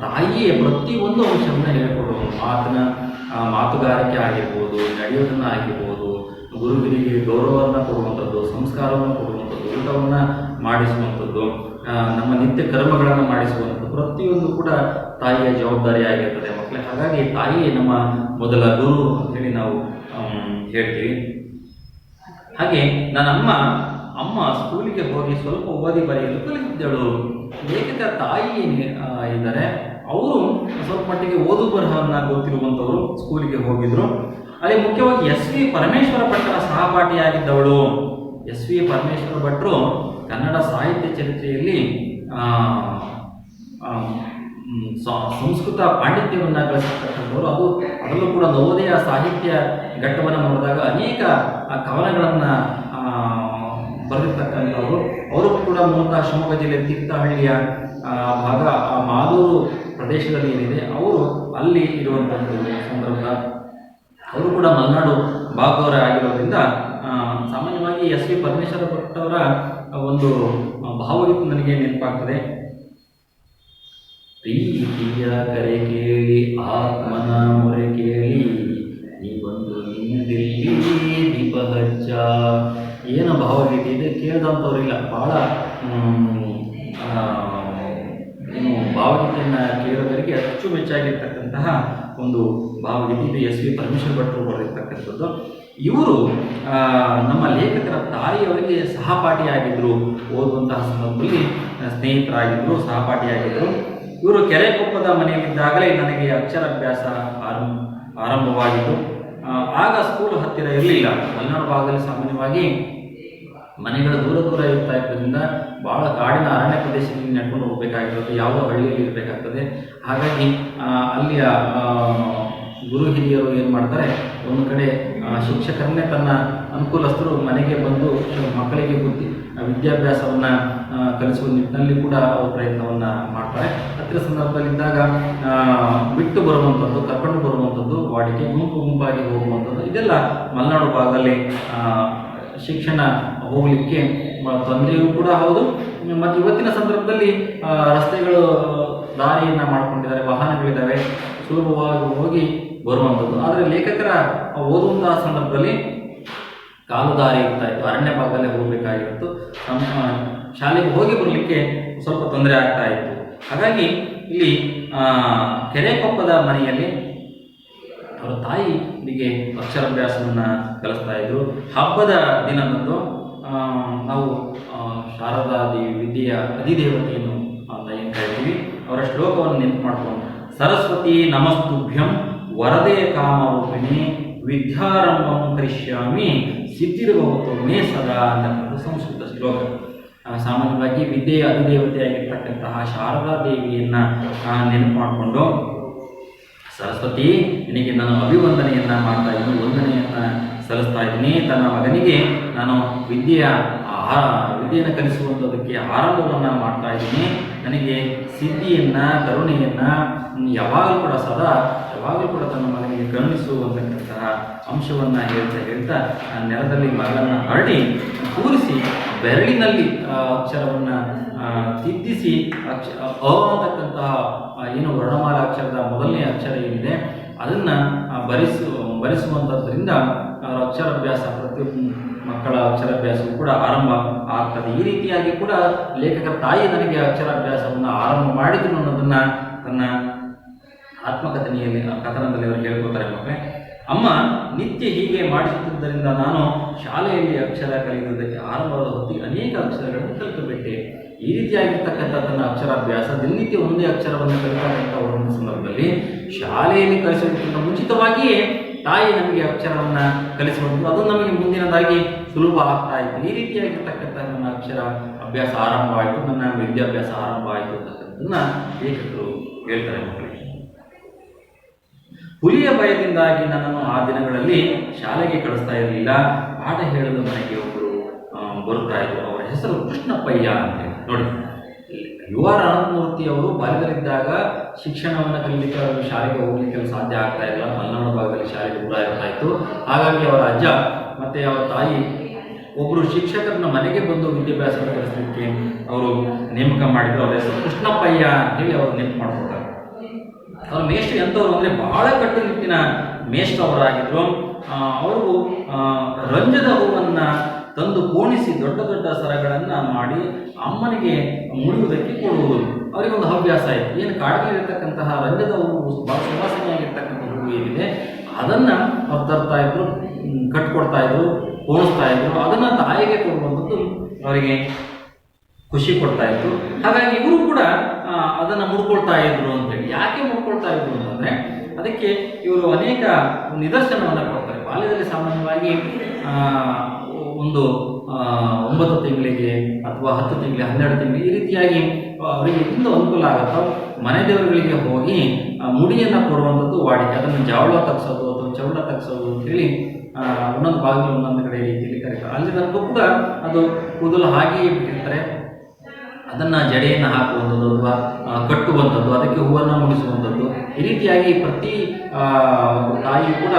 ತಾಯಿಯೇ ಪ್ರತಿಯೊಂದು ಅಂಶವನ್ನು ಹೇಳ್ಕೊಡುವ ಮಾತುಗಾರಿಕೆ ಆಗಿರ್ಬೋದು, ನಡೆಯೋದನ್ನು ಆಗಿರ್ಬೋದು, ಗುರುವಿಗೆ ಗೌರವವನ್ನು ಕೊಡುವಂಥದ್ದು, ಸಂಸ್ಕಾರವನ್ನು ಕೊಡುವಂಥದ್ದು, ಊಟವನ್ನು ಮಾಡಿಸುವಂಥದ್ದು, ನಮ್ಮ ನಿತ್ಯ ಕರ್ಮಗಳನ್ನು ಮಾಡಿಸುವಂಥದ್ದು ಪ್ರತಿಯೊಂದು ಕೂಡ ತಾಯಿಯ ಜವಾಬ್ದಾರಿ ಆಗಿರ್ತದೆ ಮಕ್ಕಳೇ. ಹಾಗಾಗಿ ತಾಯಿಯೇ ನಮ್ಮ ಮೊದಲ ಗುರು ಅಂತೇಳಿ ನಾವು ಹೇಳ್ತೀವಿ. ಹಾಗೆ ನನ್ನ ಅಮ್ಮ ಸ್ಕೂಲಿಗೆ ಹೋಗಿ ಸ್ವಲ್ಪ ಓದಿ ಬರೆಯಲು ಕಲಿತಿದ್ದಳು. ಲೇಖಕ ತಾಯಿ ಇದ್ದಾರೆ, ಅವರು ಸ್ವಲ್ಪ ಮಟ್ಟಿಗೆ ಓದು ಬರಹವನ್ನು ಗೊತ್ತಿರುವಂಥವರು, ಸ್ಕೂಲಿಗೆ ಹೋಗಿದ್ರು. ಅಲ್ಲಿ ಮುಖ್ಯವಾಗಿ ಎಸ್ ವಿ ಪರಮೇಶ್ವರ ಭಟ್ಟರ ಸಹಪಾಠಿಯಾಗಿದ್ದವಳು. ಎಸ್ ವಿ ಪರಮೇಶ್ವರ ಭಟ್ರು ಕನ್ನಡ ಸಾಹಿತ್ಯ ಚರಿತ್ರೆಯಲ್ಲಿ ಸಂಸ್ಕೃತ ಪಾಂಡಿತ್ಯವನ್ನು ಗಳಿಸಿರ್ತಕ್ಕಂಥವ್ರು. ಅದರಲ್ಲೂ ಕೂಡ ನವೋದಯ ಸಾಹಿತ್ಯ ಘಟ್ಟವನ್ನು ನೋಡಿದಾಗ ಅನೇಕ ಕವನಗಳನ್ನು ಬರೆದಿರ್ತಕ್ಕಂಥವ್ರು. ಅವರು ಕೂಡ ಮೂಲತಃ ಶಿವಮೊಗ್ಗ ಜಿಲ್ಲೆ ತೀರ್ಥಹಳ್ಳಿಯ ಭಾಗ, ಮಾಲೂರು ಪ್ರದೇಶದಲ್ಲಿ ಏನಿದೆ ಅವರು ಅಲ್ಲಿ ಇರುವಂಥದ್ದು ಸಂದರ್ಭ. ಅವರು ಕೂಡ ಮಲೆನಾಡು ಭಾಗದವರೇ ಆಗಿರೋದ್ರಿಂದ ಸಾಮಾನ್ಯವಾಗಿ ಎಸ್ ವಿ ಪರಮೇಶ್ವರ ಭಟ್ಟವರ ಒಂದು ಭಾವಗೀತೆ ನನಗೆ ನೆನಪಾಗ್ತದೆ. ಪ್ರೀತಿಯ ಕರೆ ಕೇಳಿ ಆತ್ಮನ ಮೊರೆ ಕೇಳಿ ನೀ ಬಂದು ನಿನ್ನದಿಲ್ಲಿ ದೀಪ ಹಚ್ಚ. ಏನು ಭಾವಗೀತೆ ಇದೆ, ಕೇಳಿದಂಥವ್ರಿಲ್ಲ. ಭಾಳ ಏನು ಭಾವಗೀತೆಯನ್ನು ಕೇಳೋದರಿಗೆ ಅಚ್ಚುಮೆಚ್ಚಾಗಿರ್ತಕ್ಕಂತಹ ಒಂದು ಭಾವಗೀತೆ ಇದು ಎಸ್ ವಿ ಪರಮೇಶ್ವರ ಭಟ್ರು ಬರೆದಿರ್ತಕ್ಕಂಥದ್ದು. ಇವರು ನಮ್ಮ ಲೇಖಕರ ತಾಯಿಯವರಿಗೆ ಸಹಪಾಠಿಯಾಗಿದ್ದರು. ಓದುವಂತಹ ಸಂದರ್ಭದಲ್ಲಿ ಸ್ನೇಹಿತರಾಗಿದ್ದರು, ಸಹಪಾಠಿಯಾಗಿದ್ದರು. ಇವರು ಕೆರೆಕೊಪ್ಪದ ಮನೆಯಲ್ಲಿದ್ದಾಗಲೇ ನನಗೆ ಅಕ್ಷರಾಭ್ಯಾಸ ಆರಂಭವಾಗಿತ್ತು. ಆಗ ಸ್ಕೂಲ್ ಹತ್ತಿರ ಇರಲಿಲ್ಲ. ಮಲೆನಾಡು ಭಾಗದಲ್ಲಿ ಸಾಮಾನ್ಯವಾಗಿ ಮನೆಗಳು ದೂರ ದೂರ ಇರ್ತಾ ಇರೋದ್ರಿಂದ ಭಾಳ ಕಾಡಿನ ಅರಣ್ಯ ಪ್ರದೇಶದಲ್ಲಿ ನಡ್ಕೊಂಡು ಹೋಗಬೇಕಾಗಿರುತ್ತೆ, ಯಾವುದೋ ಹಳ್ಳಿಯಲ್ಲಿ ಇರಬೇಕಾಗ್ತದೆ. ಹಾಗಾಗಿ ಅಲ್ಲಿಯ ಗುರು ಹಿರಿಯರು ಏನು ಮಾಡ್ತಾರೆ, ಒಂದು ಕಡೆ ಶಿಕ್ಷಕರನ್ನೇ ತನ್ನ ಅನುಕೂಲಸ್ಥರು ಮನೆಗೆ ಬಂದು ಮಕ್ಕಳಿಗೆ ವಿದ್ಯಾಭ್ಯಾಸವನ್ನು ಕಲಿಸುವ ನಿಟ್ಟಿನಲ್ಲಿ ಕೂಡ ಅವರು ಪ್ರಯತ್ನವನ್ನು ಮಾಡ್ತಾರೆ. ಹತ್ತಿರ ಸಂದರ್ಭದಲ್ಲಿದ್ದಾಗ ಬಿಟ್ಟು ಬರುವಂಥದ್ದು, ಕರ್ಕೊಂಡು ಬರುವಂಥದ್ದು ವಾಡಿಕೆ, ಗುಂಪಾಗಿ ಹೋಗುವಂಥದ್ದು, ಇದೆಲ್ಲ ಮಲೆನಾಡು ಭಾಗದಲ್ಲಿ ಶಿಕ್ಷಣ ಹೋಗಲಿಕ್ಕೆ ತೊಂದರೆಯೂ ಕೂಡ ಹೌದು. ಮತ್ತು ಇವತ್ತಿನ ಸಂದರ್ಭದಲ್ಲಿ ರಸ್ತೆಗಳು ದಾರಿಯನ್ನು ಮಾಡಿಕೊಂಡಿದ್ದಾರೆ, ವಾಹನಗಳಿದ್ದಾವೆ, ಸುಲಭವಾಗಿ ಹೋಗಿ ಬರುವಂಥದ್ದು. ಆದರೆ ಲೇಖಕರ ಓದುವಂತಹ ಸಂದರ್ಭದಲ್ಲಿ ಕಾಲು ದಾರಿ ಇರ್ತಾ ಇತ್ತು, ಅರಣ್ಯ ಭಾಗದಲ್ಲೇ ಹೋಗಬೇಕಾಗಿತ್ತು. ಶಾಲೆಗೆ ಹೋಗಿ ಬರಲಿಕ್ಕೆ ಸ್ವಲ್ಪ ತೊಂದರೆ ಆಗ್ತಾ ಇತ್ತು. ಹಾಗಾಗಿ ಇಲ್ಲಿ ಕೆರೆಕೊಪ್ಪದ ಮನೆಯಲ್ಲಿ ಅವರ ತಾಯಿ ಹೀಗೆ ಅಕ್ಷರಾಭ್ಯಾಸವನ್ನು ಕಲಿಸ್ತಾ ಇದ್ರು. ಹಬ್ಬದ ದಿನದಂದು ನಾವು ಶಾರದಾ ದೇವಿ ವಿದ್ಯೆಯ ಅಧಿದೇವತೆಯನ್ನು ಅಂತ ಏನು ಹೇಳ್ತೀವಿ, ಅವರ ಶ್ಲೋಕವನ್ನು ನೆನಪು ಮಾಡ್ಕೊಂಡು, ಸರಸ್ವತಿ ನಮಸ್ತುಭ್ಯಂ ವರದೇ ಕಾಮರೂಪಿಣಿ ವಿದ್ಯಾರಂಭಂ ಕರಿಷ್ಯಾಮಿ ಸಿದ್ಧಿರ್ಭವತು ಮೇ ಸದಾ ಅಂತಕ್ಕಂಥ ಸಂಸ್ಕೃತ ಶ್ಲೋಕ. ಸಾಮಾನ್ಯವಾಗಿ ವಿದ್ಯೆಯ ಅಧಿದೇವತೆಯಾಗಿರ್ತಕ್ಕಂತಹ ಶಾರದಾ ದೇವಿಯನ್ನು ನೆನಪು ಮಾಡಿಕೊಂಡು, ಸರಸ್ವತಿ ನಿನಗೆ ನಾನು ಅಭಿವಂದನೆಯನ್ನು ಮಾಡ್ತಾ ಇದ್ದೀನಿ, ವಂದನೆಯನ್ನು ಸಲ್ಲಿಸ್ತಾ ಇದ್ದೀನಿ. ತನ್ನ ಮಗನಿಗೆ ನಾನು ವಿದ್ಯೆಯನ್ನು ಕಲಿಸುವಂಥದಕ್ಕೆ ಆರಂಭವನ್ನು ಮಾಡ್ತಾ ಇದ್ದೀನಿ. ನನಗೆ ಸಿದ್ಧಿಯನ್ನು, ಕರುಣೆಯನ್ನು ಯಾವಾಗಲೂ ಕೂಡ ಯಾವಾಗಲೂ ಕೂಡ ತನ್ನ ಮಗನಿಗೆ ಕರುಣಿಸುವಂತಕ್ಕಂತಹ ಅಂಶವನ್ನು ಹೇಳ್ತಾ ನೆಲದಲ್ಲಿ ಮಗನನ್ನು ಹರಡಿ ಕೂರಿಸಿ ಬೆರಳಿನಲ್ಲಿ ಅಕ್ಷರವನ್ನು ತಿದ್ದಿಸಿ ಅಂತಕ್ಕಂತಹ ಏನು ವರ್ಣಮಾಲ ಅಕ್ಷರದ ಮೊದಲನೇ ಅಕ್ಷರ ಏನಿದೆ ಅದನ್ನು ಭರಿಸುವಂಥದ್ರಿಂದ ಅಕ್ಷರಾಭ್ಯಾಸ ಪ್ರತಿಯೊಬ್ಬ ಮಕ್ಕಳ ಅಕ್ಷರಾಭ್ಯಾಸವು ಕೂಡ ಆರಂಭ ಆಗ್ತದೆ. ಈ ರೀತಿಯಾಗಿ ಕೂಡ ಲೇಖಕರ ತಾಯಿ ನನಗೆ ಅಕ್ಷರಾಭ್ಯಾಸವನ್ನು ಆರಂಭ ಮಾಡಿದ್ರು ಅನ್ನೋದನ್ನು ತನ್ನ ಕಥನದಲ್ಲಿ ಅವರು ಹೇಳ್ಕೊತಾರೆ. ಮಕ್ಕಳೇ, ಅಮ್ಮ ನಿತ್ಯ ಹೀಗೆ ಮಾಡಿಸುತ್ತಿದ್ದರಿಂದ ನಾನು ಶಾಲೆಯಲ್ಲಿ ಅಕ್ಷರ ಕಲಿಯುವುದಕ್ಕೆ ಆರಂಭವಾದ ಹೊತ್ತಿಗೆ ಅನೇಕ ಅಕ್ಷರಗಳನ್ನು ಕಲಿತುಬಿಟ್ಟೆ. ಈ ರೀತಿಯಾಗಿರ್ತಕ್ಕಂಥ ತನ್ನ ಅಕ್ಷರಾಭ್ಯಾಸ ದಿನನಿತ್ಯ ಒಂದೇ ಅಕ್ಷರವನ್ನು ಕಲಿತಕ್ಕಂಥ ಒಂದು ಸಂದರ್ಭದಲ್ಲಿ ಶಾಲೆಯಲ್ಲಿ ಕಲಿಸೋದಕ್ಕಿಂತ ಮುಂಚಿತವಾಗಿಯೇ ತಾಯಿ ನಮಗೆ ಅಕ್ಷರವನ್ನು ಕಲಿಸುವಂಥದ್ದು, ಅದು ನಮಗೆ ಮುಂದಿನದಾಗಿ ಸುಲಭ ಆಗ್ತಾ ಇತ್ತು. ಈ ರೀತಿಯಾಗಿರ್ತಕ್ಕಂಥ ನನ್ನ ಅಕ್ಷರ ಅಭ್ಯಾಸ ಆರಂಭವಾಯಿತು, ನನ್ನ ವಿದ್ಯಾಭ್ಯಾಸ ಆರಂಭ ಆಯಿತು ಅಂತಕ್ಕಂಥದ್ದನ್ನು ಲೇಖಕರು ಹೇಳ್ತಾರೆ. ಮಕ್ಕಳಿಗೆ ಹುಲಿಯ ಭಯದಿಂದಾಗಿ ನನ್ನನ್ನು ಆ ದಿನಗಳಲ್ಲಿ ಶಾಲೆಗೆ ಕಳಿಸ್ತಾ ಇರಲಿಲ್ಲ. ಪಾಠ ಹೇಳಲು ಮನೆಗೆ ಒಬ್ಬರು ಬರುತ್ತಾ ಇದ್ರು. ಅವರ ಹೆಸರು ಕೃಷ್ಣಪ್ಪಯ್ಯ ಅಂತೇಳಿ. ನೋಡಿ, ಯು ಆರ್ ಅನಂತಮೂರ್ತಿ ಅವರು ಬಾಲ್ಯದಲ್ಲಿದ್ದಾಗ ಶಿಕ್ಷಣವನ್ನು ಕಲಿಯಲಿಕ್ಕೆ ಅವರು ಶಾಲೆಗೆ ಹೋಗ್ಲಿಕ್ಕೆ ಸಾಧ್ಯ ಆಗ್ತಾ ಇಲ್ಲ. ಮಲೆನಾಡು ಭಾಗದಲ್ಲಿ ಶಾಲೆಗೆ ದೂರ ಇರ್ತಾ ಇತ್ತು. ಹಾಗಾಗಿ ಅವರ ಅಜ್ಜ ಮತ್ತು ಅವರ ತಾಯಿ ಒಬ್ಬರು ಶಿಕ್ಷಕರನ್ನ ಮನೆಗೆ ಬಂದು ವಿದ್ಯಾಭ್ಯಾಸ ಕಲಿಸಲಿಕ್ಕೆ ಅವರು ನೇಮಕ ಮಾಡಿದ್ರು. ಅವರ ಹೆಸರು ಕೃಷ್ಣಪ್ಪಯ್ಯ ಅಂತೇಳಿ ಅವರು ನೆನಪು ಮಾಡ್ಕೊತಾರೆ. ಅವರ ಮೇಷ್ಟ್ರು ಎಂಥವ್ರು ಅಂದರೆ ಬಹಳ ಕಟ್ಟುನಿಟ್ಟಿನ ಮೇಷ್ಟ್ರು ಅವರಾಗಿದ್ದರು. ಅವರು ರಂಜದ ಹೂವನ್ನು ತಂದು ಕೋಣಿಸಿ ದೊಡ್ಡ ದೊಡ್ಡ ಸರಗಳನ್ನು ಮಾಡಿ ಅಮ್ಮನಿಗೆ ಮುಳುಗುವುದಕ್ಕೆ ಕೊಡುವುದು. ಅವರಿಗೊಂದು ಹವ್ಯಾಸ ಆಯಿತು. ಏನು ಕಾಡಿನಲ್ಲಿರ್ತಕ್ಕಂತಹ ರಂಜದ ಹೂವು ಬಹಳ ಸುವಾಸನೆಯಾಗಿರ್ತಕ್ಕಂಥ ಹೂವು ಏನಿದೆ ಅದನ್ನು ಅವ್ರು ತರ್ತಾ ಇದ್ರು, ಕಟ್ಕೊಡ್ತಾ ಇದ್ರು, ಪೋಣಿಸ್ತಾ ಇದ್ರು. ಅದನ್ನು ತಾಯಿಗೆ ಕೊಡುವಂಥದ್ದು ಅವರಿಗೆ ಖುಷಿ ಕೊಡ್ತಾ ಇತ್ತು. ಹಾಗಾಗಿ ಇವರು ಕೂಡ ಅದನ್ನು ಮುಡ್ಕೊಳ್ತಾ ಇದ್ರು ಅಂತೇಳಿ. ಯಾಕೆ ಮುಡ್ಕೊಳ್ತಾ ಇದ್ರು ಅಂತಂದರೆ ಅದಕ್ಕೆ ಇವರು ಅನೇಕ ನಿದರ್ಶನವನ್ನು ಕೊಡ್ತಾರೆ. ಬಾಲ್ಯದಲ್ಲಿ ಸಾಮಾನ್ಯವಾಗಿ ಒಂದು 9 ತಿಂಗಳಿಗೆ ಅಥವಾ 10 ತಿಂಗಳಿಗೆ 12 ತಿಂಗಳಿಗೆ ಈ ರೀತಿಯಾಗಿ ಅವರಿಗೆ ತುಂಬ ಅನುಕೂಲ ಆಗುತ್ತೋ ಮನೆ ದೇವರುಗಳಿಗೆ ಹೋಗಿ ಮುಡಿಯನ್ನು ಕೊಡುವಂಥದ್ದು ವಾಡಿಕೆ. ಅದನ್ನು ಜವಳ ತಗ್ಸೋದು ಅಥವಾ ಚವಳ ತಗ್ಸೋದು ಅಂತೇಳಿ ಒಂದೊಂದು ಭಾಗದಲ್ಲಿ ಒಂದೊಂದು ಕಡೆ ರೀತಿಯಲ್ಲಿ ಕರೀತಾರೆ. ಅಲ್ಲಿ ತನಕ ಕೂಡ ಅದು ಕೂದಲು ಹಾಗೆಯೇ ಬಿಟ್ಟಿರ್ತಾರೆ. ಅದನ್ನು ಜಡೆಯನ್ನು ಹಾಕುವಂಥದ್ದು ಅಥವಾ ಕಟ್ಟುವಂಥದ್ದು, ಅದಕ್ಕೆ ಹೂವನ್ನು ಮುಡಿಸುವಂಥದ್ದು, ಈ ರೀತಿಯಾಗಿ ಪ್ರತಿ ತಾಯಿ ಕೂಡ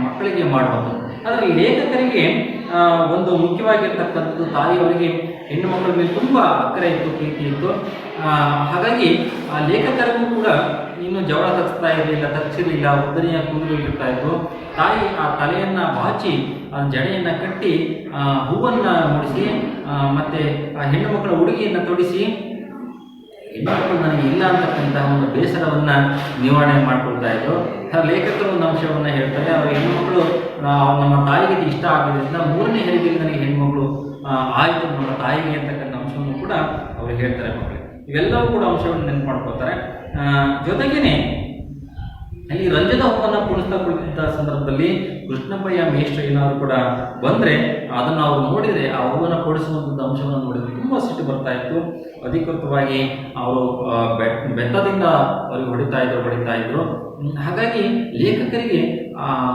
ಮಕ್ಕಳಿಗೆ ಮಾಡುವಂಥದ್ದು. ಆದರೆ ಲೇಖಕರಿಗೆ ಒಂದು ಮುಖ್ಯವಾಗಿರ್ತಕ್ಕಂಥದ್ದು ತಾಯಿಯವರಿಗೆ ಹೆಣ್ಣು ಮಕ್ಕಳ ಮೇಲೆ ತುಂಬ ಅಕ್ಕರೆ ಇತ್ತು, ಪ್ರೀತಿ ಇತ್ತು. ಹಾಗಾಗಿ ಆ ಲೇಖಕರಿಗೂ ಕೂಡ ಇನ್ನು ಜವಳ ತಗ್ಸ್ತಾ ಇರಲಿಲ್ಲ, ತಗ್ಸಿರಲಿಲ್ಲ, ಉದ್ದನೆಯ ಕೂದಲು ಇರ್ತಾ ಇತ್ತು. ತಾಯಿ ಆ ತಲೆಯನ್ನು ಬಾಚಿ ಜಡೆಯನ್ನು ಕಟ್ಟಿ ಹೂವನ್ನು ಮುಡಿಸಿ ಮತ್ತು ಆ ಹೆಣ್ಣು ಮಕ್ಕಳ ಉಡುಗೆಯನ್ನು ತೊಡಿಸಿ ಹೆಣ್ಣು ಮಕ್ಕಳು ನನಗೆ ಇಲ್ಲ ಅಂತಕ್ಕಂತಹ ಒಂದು ಬೇಸರವನ್ನು ನಿವಾರಣೆ ಮಾಡ್ಕೊಳ್ತಾ ಇದ್ರು. ಲೇಖಕರು ಒಂದು ಅಂಶವನ್ನು ಹೇಳ್ತಾರೆ. ಅವರು ಹೆಣ್ಣುಮಕ್ಕಳು ನಮ್ಮ ತಾಯಿಗೆ ಇಷ್ಟ ಆಗಿದ್ದರಿಂದ 3ನೇ ಹೆರಿಗೆಯಲ್ಲಿ ನನಗೆ ಹೆಣ್ಮಗಳು ಆಯಿತು ನಮ್ಮ ತಾಯಿಗೆ ಅಂತಕ್ಕಂಥ ಅಂಶವನ್ನು ಕೂಡ ಅವರು ಹೇಳ್ತಾರೆ ಮಕ್ಕಳಿಗೆ. ಇವೆಲ್ಲವೂ ಕೂಡ ಅಂಶವನ್ನು ನೆನಪು ಮಾಡ್ಕೊಳ್ತಾರೆ. ಜೊತೆಗೇನೆ ಅಲ್ಲಿ ರಂಜದ ಹೂವನ್ನು ಕುಣಿಸ್ತಾ ಕುಳಿತಿದ್ದ ಸಂದರ್ಭದಲ್ಲಿ ಕೃಷ್ಣಪ್ಪಯ್ಯ ಮೇಷ್ಟ್ರು ಏನಾದ್ರು ಕೂಡ ಬಂದರೆ ಅದನ್ನು ಅವರು ನೋಡಿದರೆ, ಆ ಹೂವನ್ನು ಕೊಡಿಸುವಂಥದ್ದು ಅಂಶವನ್ನು ನೋಡಿದರೆ ತುಂಬ ಸಿಟ್ಟು ಬರ್ತಾ ಇತ್ತು. ಅಧಿಕೃತವಾಗಿ ಅವರು ಬೆತ್ತದಿಂದ ಅವ್ರಿಗೆ ಹೊಡಿತಾ ಇದ್ರು. ಹಾಗಾಗಿ ಲೇಖಕರಿಗೆ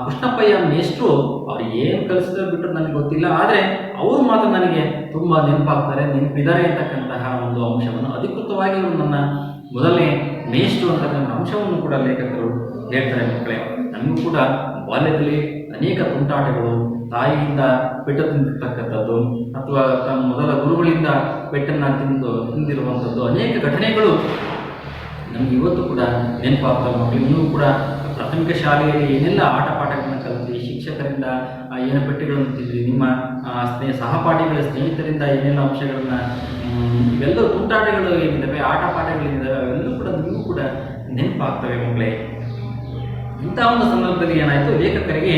ಕೃಷ್ಣಪ್ಪಯ್ಯ ಮೇಷ್ಟ್ರು ಅವ್ರು ಏನು ಕಲಿಸಿದ್ರು ಬಿಟ್ಟರು ನನಗೆ ಗೊತ್ತಿಲ್ಲ, ಆದರೆ ಅವರು ಮಾತ್ರ ನನಗೆ ತುಂಬ ನೆನಪಿದ್ದಾರೆ ಅಂತಕ್ಕಂತಹ ಒಂದು ಅಂಶವನ್ನು ಅಧಿಕೃತವಾಗಿ ಅವರು ನನ್ನ ಮೊದಲನೇ ಮೇಷ್ಟ್ರು ಅಂತಕ್ಕಂಥ ಅಂಶವನ್ನು ಕೂಡ ಲೇಖಕರು ಹೇಳ್ತಾರೆ. ಮಕ್ಕಳೇ, ನಮಗೂ ಕೂಡ ಬಾಲ್ಯದಲ್ಲಿ ಅನೇಕ ತುಂಟಾಟಗಳು, ತಾಯಿಯಿಂದ ಪೆಟ್ಟು ತಿಂದಿರ್ತಕ್ಕಂಥದ್ದು ಅಥವಾ ತಮ್ಮ ಮೊದಲ ಗುರುಗಳಿಂದ ಪೆಟ್ಟನ್ನು ತಿಂದಿರುವಂಥದ್ದು ಅನೇಕ ಘಟನೆಗಳು ನಮಗೆ ಇವತ್ತು ಕೂಡ ನೆನಪಾಗ್ತವೆ. ಮಕ್ಕಳು ನೀವು ಕೂಡ ಪ್ರಾಥಮಿಕ ಶಾಲೆಯಲ್ಲಿ ಏನೆಲ್ಲ ಆಟ ಪಾಠಗಳನ್ನು ಕಲಿತ್ರಿ, ಶಿಕ್ಷಕರಿಂದ ಏನು ಪೆಟ್ಟುಗಳನ್ನು ತಿಂದ್ರಿ, ನಿಮ್ಮ ಸಹಪಾಠಿಗಳ ಸ್ನೇಹಿತರಿಂದ ಏನೆಲ್ಲ ಅಂಶಗಳನ್ನು, ಇವೆಲ್ಲವೂ ತುಂಟಾಟಗಳು ಏನಿದ್ದಾವೆ, ಆಟ ಪಾಠಗಳೇನಿದ್ದಾವೆ, ಅವೆಲ್ಲವೂ ಕೂಡ ನಿಮಗೂ ಕೂಡ ನೆನಪಾಗ್ತವೆ ಮಕ್ಕಳೇ. ಇಂಥ ಒಂದು ಸಂದರ್ಭದಲ್ಲಿ ಏನಾಯಿತು, ಲೇಖಕರಿಗೆ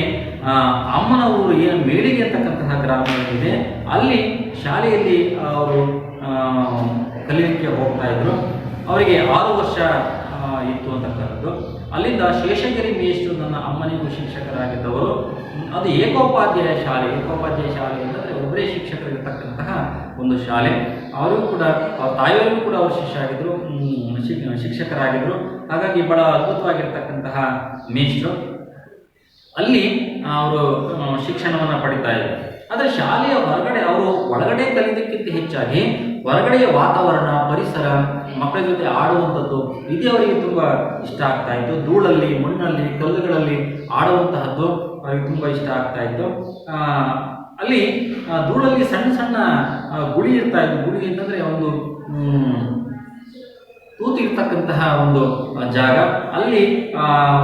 ಅಮ್ಮನ ಊರು ಏನು ಮೇಳಿಗೆ ಅಂತಕ್ಕಂತಹ ಗ್ರಾಮ ಏನಿದೆ ಅಲ್ಲಿ ಶಾಲೆಯಲ್ಲಿ ಅವರು ಕಲಿಯಲಿಕ್ಕೆ ಹೋಗ್ತಾ ಇದ್ರು. ಅವರಿಗೆ 6 ವರ್ಷ ಇತ್ತು ಅಂತಕ್ಕಂಥದ್ದು. ಅಲ್ಲಿಂದ ಶೇಷಗಿರಿ ಮೇಷ್ಟ್ರು ನನ್ನ ಅಮ್ಮನಿಗೂ ಶಿಕ್ಷಕರಾಗಿದ್ದವರು. ಅದು ಏಕೋಪಾಧ್ಯಾಯ ಶಾಲೆ. ಏಕೋಪಾಧ್ಯಾಯ ಶಾಲೆ ಅಂತಂದರೆ ಒಬ್ಬರೇ ಶಿಕ್ಷಕರಿರ್ತಕ್ಕಂತಹ ಒಂದು ಶಾಲೆ. ಅವರು ಕೂಡ ಅವ್ರ ತಾಯಿಯವರಿಗೂ ಕೂಡ ಅವರು ಶಿಕ್ಷಕರಾಗಿದ್ದರು. ಹಾಗಾಗಿ ಬಹಳ ಅದ್ಭುತವಾಗಿರ್ತಕ್ಕಂತಹ ಮೇಷ್ಟ್ರು. ಅಲ್ಲಿ ಅವರು ಶಿಕ್ಷಣವನ್ನು ಪಡಿತಾ ಇದ್ರು. ಆದರೆ ಶಾಲೆಯ ಹೊರಗಡೆ ಅವರು ಒಳಗಡೆ ಕಲಿಯೋದಕ್ಕಿಂತ ಹೆಚ್ಚಾಗಿ ಹೊರಗಡೆಯ ವಾತಾವರಣ, ಪರಿಸರ, ಮಕ್ಕಳ ಜೊತೆ ಆಡುವಂಥದ್ದು ಇದೇ ಅವರಿಗೆ ತುಂಬ ಇಷ್ಟ ಆಗ್ತಾ ಇತ್ತು. ಧೂಳಲ್ಲಿ, ಮಣ್ಣಲ್ಲಿ, ಕಲ್ಲುಗಳಲ್ಲಿ ಆಡುವಂತಹದ್ದು ಅವರಿಗೆ ತುಂಬ ಇಷ್ಟ ಆಗ್ತಾ ಇತ್ತು. ಅಲ್ಲಿ ಧೂಳಲ್ಲಿ ಸಣ್ಣ ಸಣ್ಣ ಗುಳಿ ಇರ್ತಾ ಇತ್ತು. ಗುಳಿ ಅಂತಂದರೆ ಒಂದು ತೂತು ಇರ್ತಕ್ಕಂತಹ ಒಂದು ಜಾಗ. ಅಲ್ಲಿ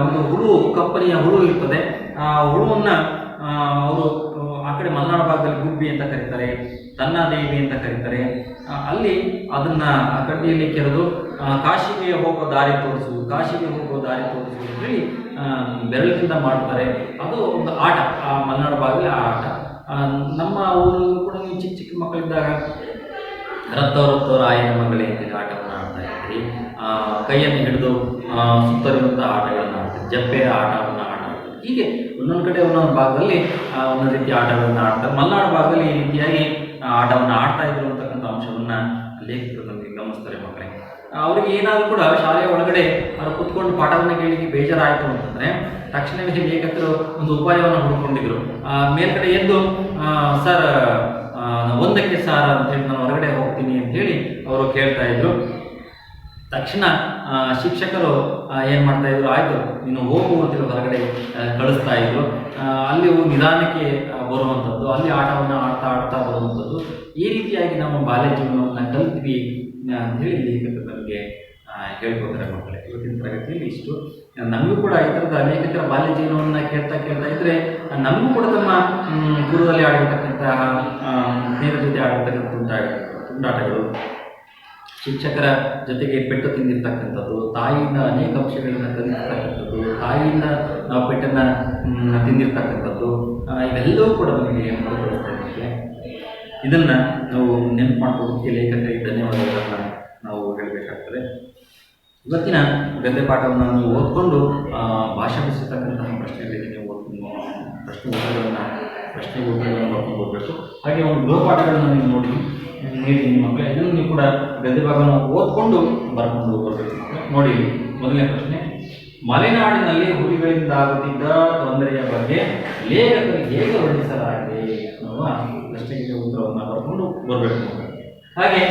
ಒಂದು ಹುಳು, ಕಪ್ಪನೆಯ ಹುಳು ಇರ್ತದೆ. ಆ ಹುಳುವನ್ನು ಅವರು ಆ ಕಡೆ ಮಲೆನಾಡು ಭಾಗದಲ್ಲಿ ಗುಬ್ಬಿ ಅಂತ ಕರೀತಾರೆ, ತನ್ನಾದೇವಿ ಅಂತ ಕರೀತಾರೆ. ಅಲ್ಲಿ ಅದನ್ನು ಕಡ್ಡಿಯಲ್ಲಿ ಕೆರೆದು ಕಾಶಿಗೆ ಹೋಗೋ ದಾರಿ ತೋರಿಸು ಅಂತೇಳಿ ಬೆರಳಿನಿಂದ ಮಾಡ್ತಾರೆ. ಅದು ಒಂದು ಆಟ, ಆ ಮಲೆನಾಡು ಭಾಗದಲ್ಲಿ ಆ ಆಟ. ನಮ್ಮ ಊರು ಕೂಡ ನೀವು ಚಿಕ್ಕ ಚಿಕ್ಕ ಮಕ್ಕಳಿದ್ದಾಗ ರತ್ತವರ ಆಯಿನ ಮಗಳೇ ಅಂತೇಳಿ ಆಟವನ್ನು ಆಡ್ತಾ ಇರ್ತೀರಿ. ಕೈಯನ್ನು ಹಿಡಿದು ಸುತ್ತರಿಯುವಂಥ ಆಟಗಳನ್ನು ಆಡ್ತೀರಿ, ಜಪ್ಪೆ ಆಟವನ್ನು ಆಡ್ತಾರೆ. ಹೀಗೆ ಒಂದೊಂದು ಕಡೆ ಒಂದೊಂದು ಭಾಗದಲ್ಲಿ ಒಂದೊಂದು ರೀತಿಯ ಆಟಗಳನ್ನು ಆಡ್ತಾರೆ. ಮಲೆನಾಡು ಭಾಗದಲ್ಲಿ ಈ ರೀತಿಯಾಗಿ ಆಟವನ್ನು ಆಡ್ತಾ ಇದ್ರು ಅಂತಕ್ಕಂಥ ಅಂಶವನ್ನು ಲೇಖಕರು ನಮಗೆ ಗಮನಿಸ್ತಾರೆ ಮಕ್ಕಳೇ. ಅವರಿಗೆ ಏನಾದರೂ ಕೂಡ ಶಾಲೆಯ ಒಳಗಡೆ ಅವರು ಕೂತ್ಕೊಂಡು ಪಾಠವನ್ನು ಕೇಳಲಿಕ್ಕೆ ಬೇಜಾರಾಯಿತು ಅಂತಂದರೆ ತಕ್ಷಣವೇ ಲೇಖಕರು ಒಂದು ಉಪಾಯವನ್ನು ಹುಡ್ಕೊಂಡಿದ್ರು. ಮೇಲ್ಗಡೆ ಎದ್ದು ಸರ್ 1ಕ್ಕೆ ಸಾರ್ ಅಂತೇಳಿ ನಾನು ಹೊರಗಡೆ ಹೋಗ್ತೀನಿ ಅಂತೇಳಿ ಅವರು ಕೇಳ್ತಾ ಇದ್ರು. ತಕ್ಷಣ ಶಿಕ್ಷಕರು ಏನು ಮಾಡ್ತಾಯಿದ್ರು, ಆಯಿತು ನೀನು ಹೋಗು ಅಂತೇಳಿ ಹೊರಗಡೆ ಕಳಿಸ್ತಾ ಇದ್ರು. ಅಲ್ಲಿ ನಿಧಾನಕ್ಕೆ ಬರುವಂಥದ್ದು, ಅಲ್ಲಿ ಆಟವನ್ನು ಆಡ್ತಾ ಬರುವಂಥದ್ದು, ಈ ರೀತಿಯಾಗಿ ನಮ್ಮ ಬಾಲ್ಯ ಜೀವನವನ್ನು ಕಲಿತ್ವಿ ಅಂಥೇಳಿ ಲೇಖಕರು ನಮಗೆ ಹೇಳ್ಕೊತಾರೆ ಮಕ್ಕಳೇ. ಇವತ್ತಿನ ತರಗತಿಯಲ್ಲಿ ಇಷ್ಟು. ನಮಗೂ ಕೂಡ ಈ ಥರದ ಲೇಖಕರ ಬಾಲ್ಯ ಜೀವನವನ್ನು ಕೇಳ್ತಾ ಇದ್ದರೆ ನಮಗೂ ಕೂಡ ತಮ್ಮ ಗುರುದಲ್ಲಿ ಆಡಿರ್ತಕ್ಕಂತಹ ಸ್ನೇಹಿತರ ಜೊತೆ ಆಡಿರ್ತಕ್ಕಂಥ ತುಂಟಾಟಗಳು ಶಿಕ್ಷಕರ ಜೊತೆಗೆ ಪೆಟ್ಟು ತಿಂದಿರ್ತಕ್ಕಂಥದ್ದು, ತಾಯಿಯಿಂದ ಅನೇಕ ಅಂಶಗಳನ್ನು ಕಲಿತಿರ್ತಕ್ಕಂಥದ್ದು, ತಾಯಿಯಿಂದ ನಾವು ಪೆಟ್ಟನ್ನು ತಿಂದಿರ್ತಕ್ಕಂಥದ್ದು, ಇವೆಲ್ಲವೂ ಕೂಡ ನಮಗೆ ಮರುಕಳಿಸ್ತಾ ಇರ್ತದೆ. ಇದನ್ನು ನಾವು ನೆನಪು ಮಾಡ್ಕೊಳ್ಳೋದಕ್ಕೆ ಲೇಖಕರಿಗೆ ಧನ್ಯವಾದಗಳನ್ನು ನಾವು ಹೇಳಬೇಕಾಗ್ತದೆ. ಇವತ್ತಿನ ಗದ್ಯ ಪಾಠವನ್ನು ನೀವು ಓದ್ಕೊಂಡು ಭಾಷೆ ಬಿಡಿಸಿರ್ತಕ್ಕಂತಹ ಪ್ರಶ್ನೆಗಳಿಗೆ ನೀವು ಪ್ರಶ್ನೆ ಉತ್ತರಗಳನ್ನು ಬರ್ಕೊಂಡು ಹೋಗಬೇಕು. ಹಾಗೆ ಒಂದು ಗೃಹ ಪಾಠಗಳನ್ನು ನೀವು ನೀಡಿ ನಿಮ್ಮ ಮಕ್ಕಳೇ ಇದನ್ನು ನೀವು ಕೂಡ ಗದ್ಯ ಭಾಗವನ್ನು ಓದ್ಕೊಂಡು ಬರ್ಕೊಂಡು ಬರಬೇಕು. ನೋಡಿ, ಮೊದಲನೇ ಪ್ರಶ್ನೆ, ಮಲೆನಾಡಿನಲ್ಲಿ ಹುಲಿಗಳಿಂದ ಆಗುತ್ತಿದ್ದ ತೊಂದರೆಯ ಬಗ್ಗೆ ಲೇಖಕರು ಹೇಗೆ ವರ್ಣಿಸಲಾಗಿದೆ ಅನ್ನುವ ಪ್ರಶ್ನೆಗೆ ಉತ್ತರವನ್ನು ಬರ್ಕೊಂಡು ಬರಬೇಕು. ಹಾಗೆ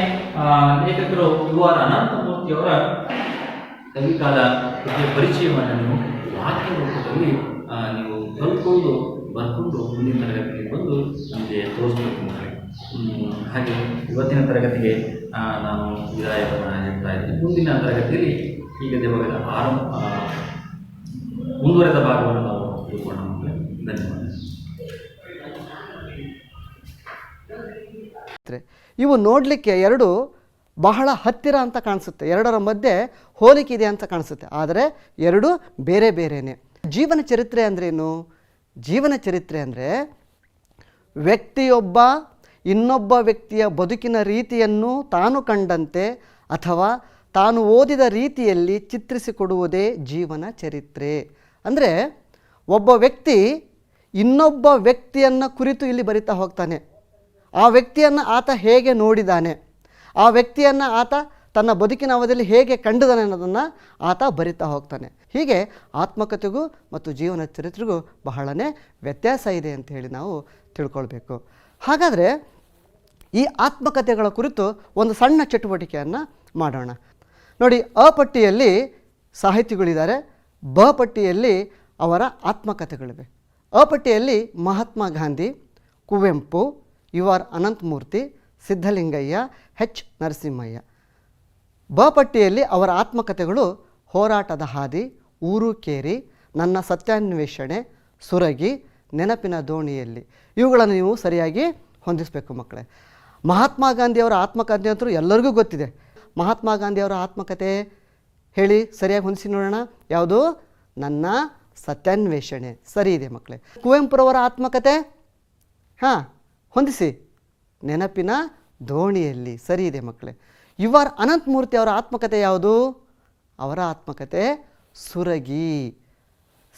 ಲೇಖಕರು UR ಅನಂತಮೂರ್ತಿಯವರ ಕವಿಕಾಲ ಕೃತಿಯ ಪರಿಚಯವನ್ನು ನೀವು ವಾಕ್ಯ ರೂಪದಲ್ಲಿ ನೀವು ಕಲ್ತ್ಕೊಂಡು ಬರ್ಕೊಂಡು ಮುಂದಿನ ತರಗತಿಗೆ ಬಂದು ನಮಗೆ ತೋರಿಸ್ಬೇಕು ಮಕ್ಕಳಿಗೆ. ಹಾಗೆ ಇವತ್ತಿನ ತರಗತಿಗೆ ನಾನು ವಿದಾಯವನ್ನು ಹೇಳ್ತಾ ಇದ್ದೀನಿ. ಮುಂದಿನ ತರಗತಿಯಲ್ಲಿ ಈ ಗದ್ಯ ಭಾಗದ ಮುಂದುವರೆದ ಭಾಗವನ್ನು ನಾವು ತಿಳ್ಕೊಳ್ಳೋಣ ಮಕ್ಕಳೇ. ಧನ್ಯವಾದ. ಇವು ನೋಡಲಿಕ್ಕೆ ಎರಡು ಬಹಳ ಹತ್ತಿರ ಅಂತ ಕಾಣಿಸುತ್ತೆ, ಎರಡರ ಮಧ್ಯೆ ಹೋಲಿಕೆ ಇದೆ ಅಂತ ಕಾಣಿಸುತ್ತೆ, ಆದರೆ ಎರಡು ಬೇರೆ ಬೇರೆಯೇ. ಜೀವನ ಚರಿತ್ರೆ ಅಂದ್ರೇನು? ಜೀವನ ಚರಿತ್ರೆ ಅಂದರೆ ವ್ಯಕ್ತಿಯೊಬ್ಬ ಇನ್ನೊಬ್ಬ ವ್ಯಕ್ತಿಯ ಬದುಕಿನ ರೀತಿಯನ್ನು ತಾನು ಕಂಡಂತೆ ಅಥವಾ ತಾನು ಓದಿದ ರೀತಿಯಲ್ಲಿ ಚಿತ್ರಿಸಿಕೊಡುವುದೇ ಜೀವನ ಚರಿತ್ರೆ. ಅಂದರೆ ಒಬ್ಬ ವ್ಯಕ್ತಿ ಇನ್ನೊಬ್ಬ ವ್ಯಕ್ತಿಯನ್ನು ಕುರಿತು ಇಲ್ಲಿ ಬರಿತಾ ಹೋಗ್ತಾನೆ. ಆ ವ್ಯಕ್ತಿಯನ್ನು ಆತ ಹೇಗೆ ನೋಡಿದ್ದಾನೆ, ಆ ವ್ಯಕ್ತಿಯನ್ನು ಆತ ತನ್ನ ಬದುಕಿನ ಅವಧಿಯಲ್ಲಿ ಹೇಗೆ ಕಂಡಿದ್ದಾನೆ ಅನ್ನೋದನ್ನು ಆತ ಬರಿತಾ ಹೋಗ್ತಾನೆ. ಹೀಗೆ ಆತ್ಮಕಥೆಗೂ ಮತ್ತು ಜೀವನ ಚರಿತ್ರೆಗೂ ಬಹಳನೇ ವ್ಯತ್ಯಾಸ ಇದೆ ಅಂತ ಹೇಳಿ ನಾವು ತಿಳ್ಕೊಳ್ಬೇಕು. ಹಾಗಾದರೆ ಈ ಆತ್ಮಕಥೆಗಳ ಕುರಿತು ಒಂದು ಸಣ್ಣ ಚಟುವಟಿಕೆಯನ್ನು ಮಾಡೋಣ. ನೋಡಿ, ಅ ಪಟ್ಟಿಯಲ್ಲಿ ಸಾಹಿತಿಗಳಿದ್ದಾರೆ, ಬ ಪಟ್ಟಿಯಲ್ಲಿ ಅವರ ಆತ್ಮಕಥೆಗಳಿವೆ. ಅ ಪಟ್ಟಿಯಲ್ಲಿ ಮಹಾತ್ಮ ಗಾಂಧಿ, ಕುವೆಂಪು, UR ಅನಂತಮೂರ್ತಿ, ಸಿದ್ಧಲಿಂಗಯ್ಯ, H ನರಸಿಂಹಯ್ಯ. ಬ ಪಟ್ಟಿಯಲ್ಲಿ ಅವರ ಆತ್ಮಕಥೆಗಳು ಹೋರಾಟದ ಹಾದಿ, ಊರು ಕೇರಿ, ನನ್ನ ಸತ್ಯಾನ್ವೇಷಣೆ, ಸುರಗಿ, ನೆನಪಿನ ದೋಣಿಯಲ್ಲಿ. ಇವುಗಳನ್ನು ನೀವು ಸರಿಯಾಗಿ ಹೊಂದಿಸಬೇಕು ಮಕ್ಕಳೇ. ಮಹಾತ್ಮ ಗಾಂಧಿಯವರ ಆತ್ಮಕಥೆ ಅಂತೂ ಎಲ್ಲರಿಗೂ ಗೊತ್ತಿದೆ. ಮಹಾತ್ಮ ಗಾಂಧಿಯವರ ಆತ್ಮಕಥೆ ಹೇಳಿ ಸರಿಯಾಗಿ ಹೊಂದಿಸಿ ನೋಡೋಣ. ಯಾವುದು? ನನ್ನ ಸತ್ಯಾನ್ವೇಷಣೆ. ಸರಿ ಇದೆ ಮಕ್ಕಳೇ. ಕುವೆಂಪುರವರ ಆತ್ಮಕಥೆ ಹೊಂದಿಸಿ, ನೆನಪಿನ ದೋಣಿಯಲ್ಲಿ. ಸರಿ ಇದೆ ಮಕ್ಕಳೇ. UR ಅನಂತಮೂರ್ತಿ ಅವರ ಆತ್ಮಕಥೆ ಯಾವುದು? ಅವರ ಆತ್ಮಕಥೆ ಸುರಗಿ.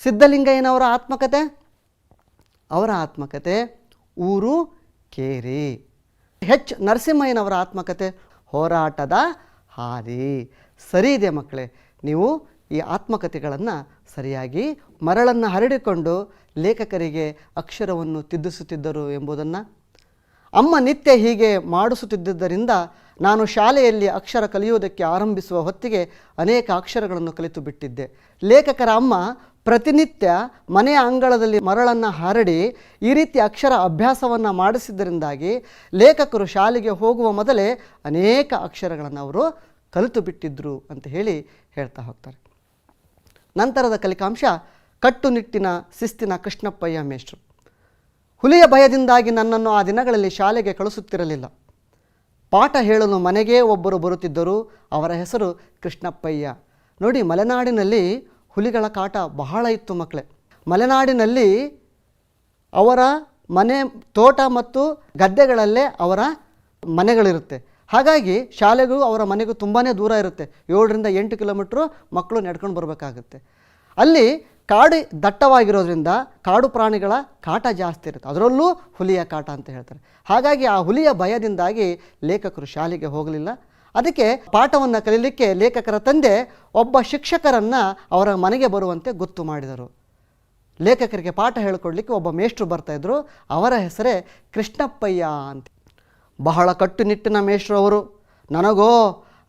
ಸಿದ್ಧಲಿಂಗಯ್ಯನವರ ಆತ್ಮಕಥೆ, ಅವರ ಆತ್ಮಕಥೆ ಊರು ಕೇರಿ. H ನರಸಿಂಹಯ್ಯನವರ ಆತ್ಮಕಥೆ ಹೋರಾಟದ ಹಾದಿ. ಸರಿ ಇದೆ ಮಕ್ಕಳೇ. ನೀವು ಈ ಆತ್ಮಕಥೆಗಳನ್ನು ಸರಿಯಾಗಿ ಮರಳನ್ನು ಹರಡಿಕೊಂಡು ಲೇಖಕರಿಗೆ ಅಕ್ಷರವನ್ನು ತಿದ್ದಿಸುತ್ತಿದ್ದರು ಎಂಬುದನ್ನು, ಅಮ್ಮ ನಿತ್ಯ ಹೀಗೆ ಮಾಡಿಸುತ್ತಿದ್ದರಿಂದ ನಾನು ಶಾಲೆಯಲ್ಲಿ ಅಕ್ಷರ ಕಲಿಯುವುದಕ್ಕೆ ಆರಂಭಿಸುವ ಹೊತ್ತಿಗೆ ಅನೇಕ ಅಕ್ಷರಗಳನ್ನು ಕಲಿತು ಬಿಟ್ಟಿದ್ದೆ. ಲೇಖಕರ ಅಮ್ಮ ಪ್ರತಿನಿತ್ಯ ಮನೆಯ ಅಂಗಳದಲ್ಲಿ ಮರಳನ್ನು ಹರಡಿ ಈ ರೀತಿ ಅಕ್ಷರ ಅಭ್ಯಾಸವನ್ನು ಮಾಡಿಸಿದ್ದರಿಂದಾಗಿ ಲೇಖಕರು ಶಾಲೆಗೆ ಹೋಗುವ ಮೊದಲೇ ಅನೇಕ ಅಕ್ಷರಗಳನ್ನು ಅವರು ಕಲಿತು ಬಿಟ್ಟಿದ್ದರು ಅಂತ ಹೇಳ್ತಾ ಹೋಗ್ತಾರೆ. ನಂತರದ ಕಲಿಕಾಂಶ ಕಟ್ಟುನಿಟ್ಟಿನ ಶಿಸ್ತಿನ ಕೃಷ್ಣಪ್ಪಯ್ಯ ಮೇಷ್ಟ್ರು. ಹುಲಿಯ ಭಯದಿಂದಾಗಿ ನನ್ನನ್ನು ಆ ದಿನಗಳಲ್ಲಿ ಶಾಲೆಗೆ ಕಳಿಸುತ್ತಿರಲಿಲ್ಲ. ಪಾಠ ಹೇಳಲು ಮನೆಗೇ ಒಬ್ಬರು ಬರುತ್ತಿದ್ದರು. ಅವರ ಹೆಸರು ಕೃಷ್ಣಪ್ಪಯ್ಯ. ನೋಡಿ, ಮಲೆನಾಡಿನಲ್ಲಿ ಹುಲಿಗಳ ಕಾಟ ಬಹಳ ಇತ್ತು ಮಕ್ಕಳೇ. ಮಲೆನಾಡಿನಲ್ಲಿ ಅವರ ಮನೆ, ತೋಟ ಮತ್ತು ಗದ್ದೆಗಳಲ್ಲೇ ಅವರ ಮನೆಗಳಿರುತ್ತೆ. ಹಾಗಾಗಿ ಶಾಲೆಗೂ ಅವರ ಮನೆಗೂ ತುಂಬಾ ದೂರ ಇರುತ್ತೆ. 7ರಿಂದ 8 ಕಿಲೋಮೀಟ್ರು ಮಕ್ಕಳು ನಡ್ಕೊಂಡು ಬರಬೇಕಾಗುತ್ತೆ. ಅಲ್ಲಿ ಕಾಡು ದಟ್ಟವಾಗಿರೋದ್ರಿಂದ ಕಾಡು ಪ್ರಾಣಿಗಳ ಕಾಟ ಜಾಸ್ತಿ ಇರುತ್ತೆ, ಅದರಲ್ಲೂ ಹುಲಿಯ ಕಾಟ ಅಂತ ಹೇಳ್ತಾರೆ. ಹಾಗಾಗಿ ಆ ಹುಲಿಯ ಭಯದಿಂದಾಗಿ ಲೇಖಕರು ಶಾಲೆಗೆ ಹೋಗಲಿಲ್ಲ. ಅದಕ್ಕೆ ಪಾಠವನ್ನು ಕಲೀಲಿಕ್ಕೆ ಲೇಖಕರ ತಂದೆ ಒಬ್ಬ ಶಿಕ್ಷಕರನ್ನು ಅವರ ಮನೆಗೆ ಬರುವಂತೆ ಗೊತ್ತು ಮಾಡಿದರು. ಲೇಖಕರಿಗೆ ಪಾಠ ಹೇಳಿಕೊಡ್ಲಿಕ್ಕೆ ಒಬ್ಬ ಮೇಷ್ಟ್ರು ಬರ್ತಾಯಿದ್ರು. ಅವರ ಹೆಸರೇ ಕೃಷ್ಣಪ್ಪಯ್ಯ ಅಂತ. ಬಹಳ ಕಟ್ಟುನಿಟ್ಟಿನ ಮೇಷ್ಟ್ರು ಅವರು. ನನಗೋ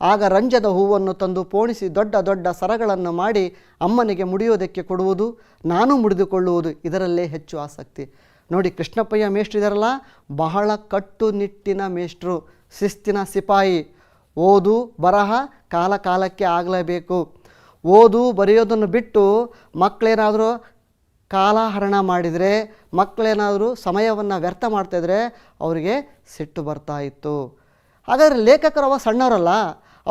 ಆಗ ರಂಜದ ಹೂವನ್ನು ತಂದು ಪೋಣಿಸಿ ದೊಡ್ಡ ದೊಡ್ಡ ಸರಗಳನ್ನು ಮಾಡಿ ಅಮ್ಮನಿಗೆ ಮುಡಿಯೋದಕ್ಕೆ ಕೊಡುವುದು, ನಾನು ಮುಡಿದುಕೊಳ್ಳುವುದು, ಇದರಲ್ಲೇ ಹೆಚ್ಚು ಆಸಕ್ತಿ. ನೋಡಿ, ಕೃಷ್ಣಪ್ಪಯ್ಯ ಮೇಷ್ಟ್ರು ಇದಾರಲ್ಲ, ಬಹಳ ಕಟ್ಟುನಿಟ್ಟಿನ ಮೇಷ್ಟ್ರು, ಶಿಸ್ತಿನ ಸಿಪಾಯಿ. ಓದು ಬರಹ ಕಾಲ ಕಾಲಕ್ಕೆ ಆಗಲೇಬೇಕು. ಓದು ಬರೆಯೋದನ್ನು ಬಿಟ್ಟು ಮಕ್ಕಳೇನಾದರೂ ಕಾಲಹರಣ ಮಾಡಿದರೆ, ಮಕ್ಕಳೇನಾದರೂ ಸಮಯವನ್ನು ವ್ಯರ್ಥ ಮಾಡ್ತಾಯಿದ್ರೆ ಅವರಿಗೆ ಸಿಟ್ಟು ಬರ್ತಾ ಇತ್ತು. ಹಾಗಾದರೆ ಲೇಖಕರು ಅವ ಸಣ್ಣವರಲ್ಲ,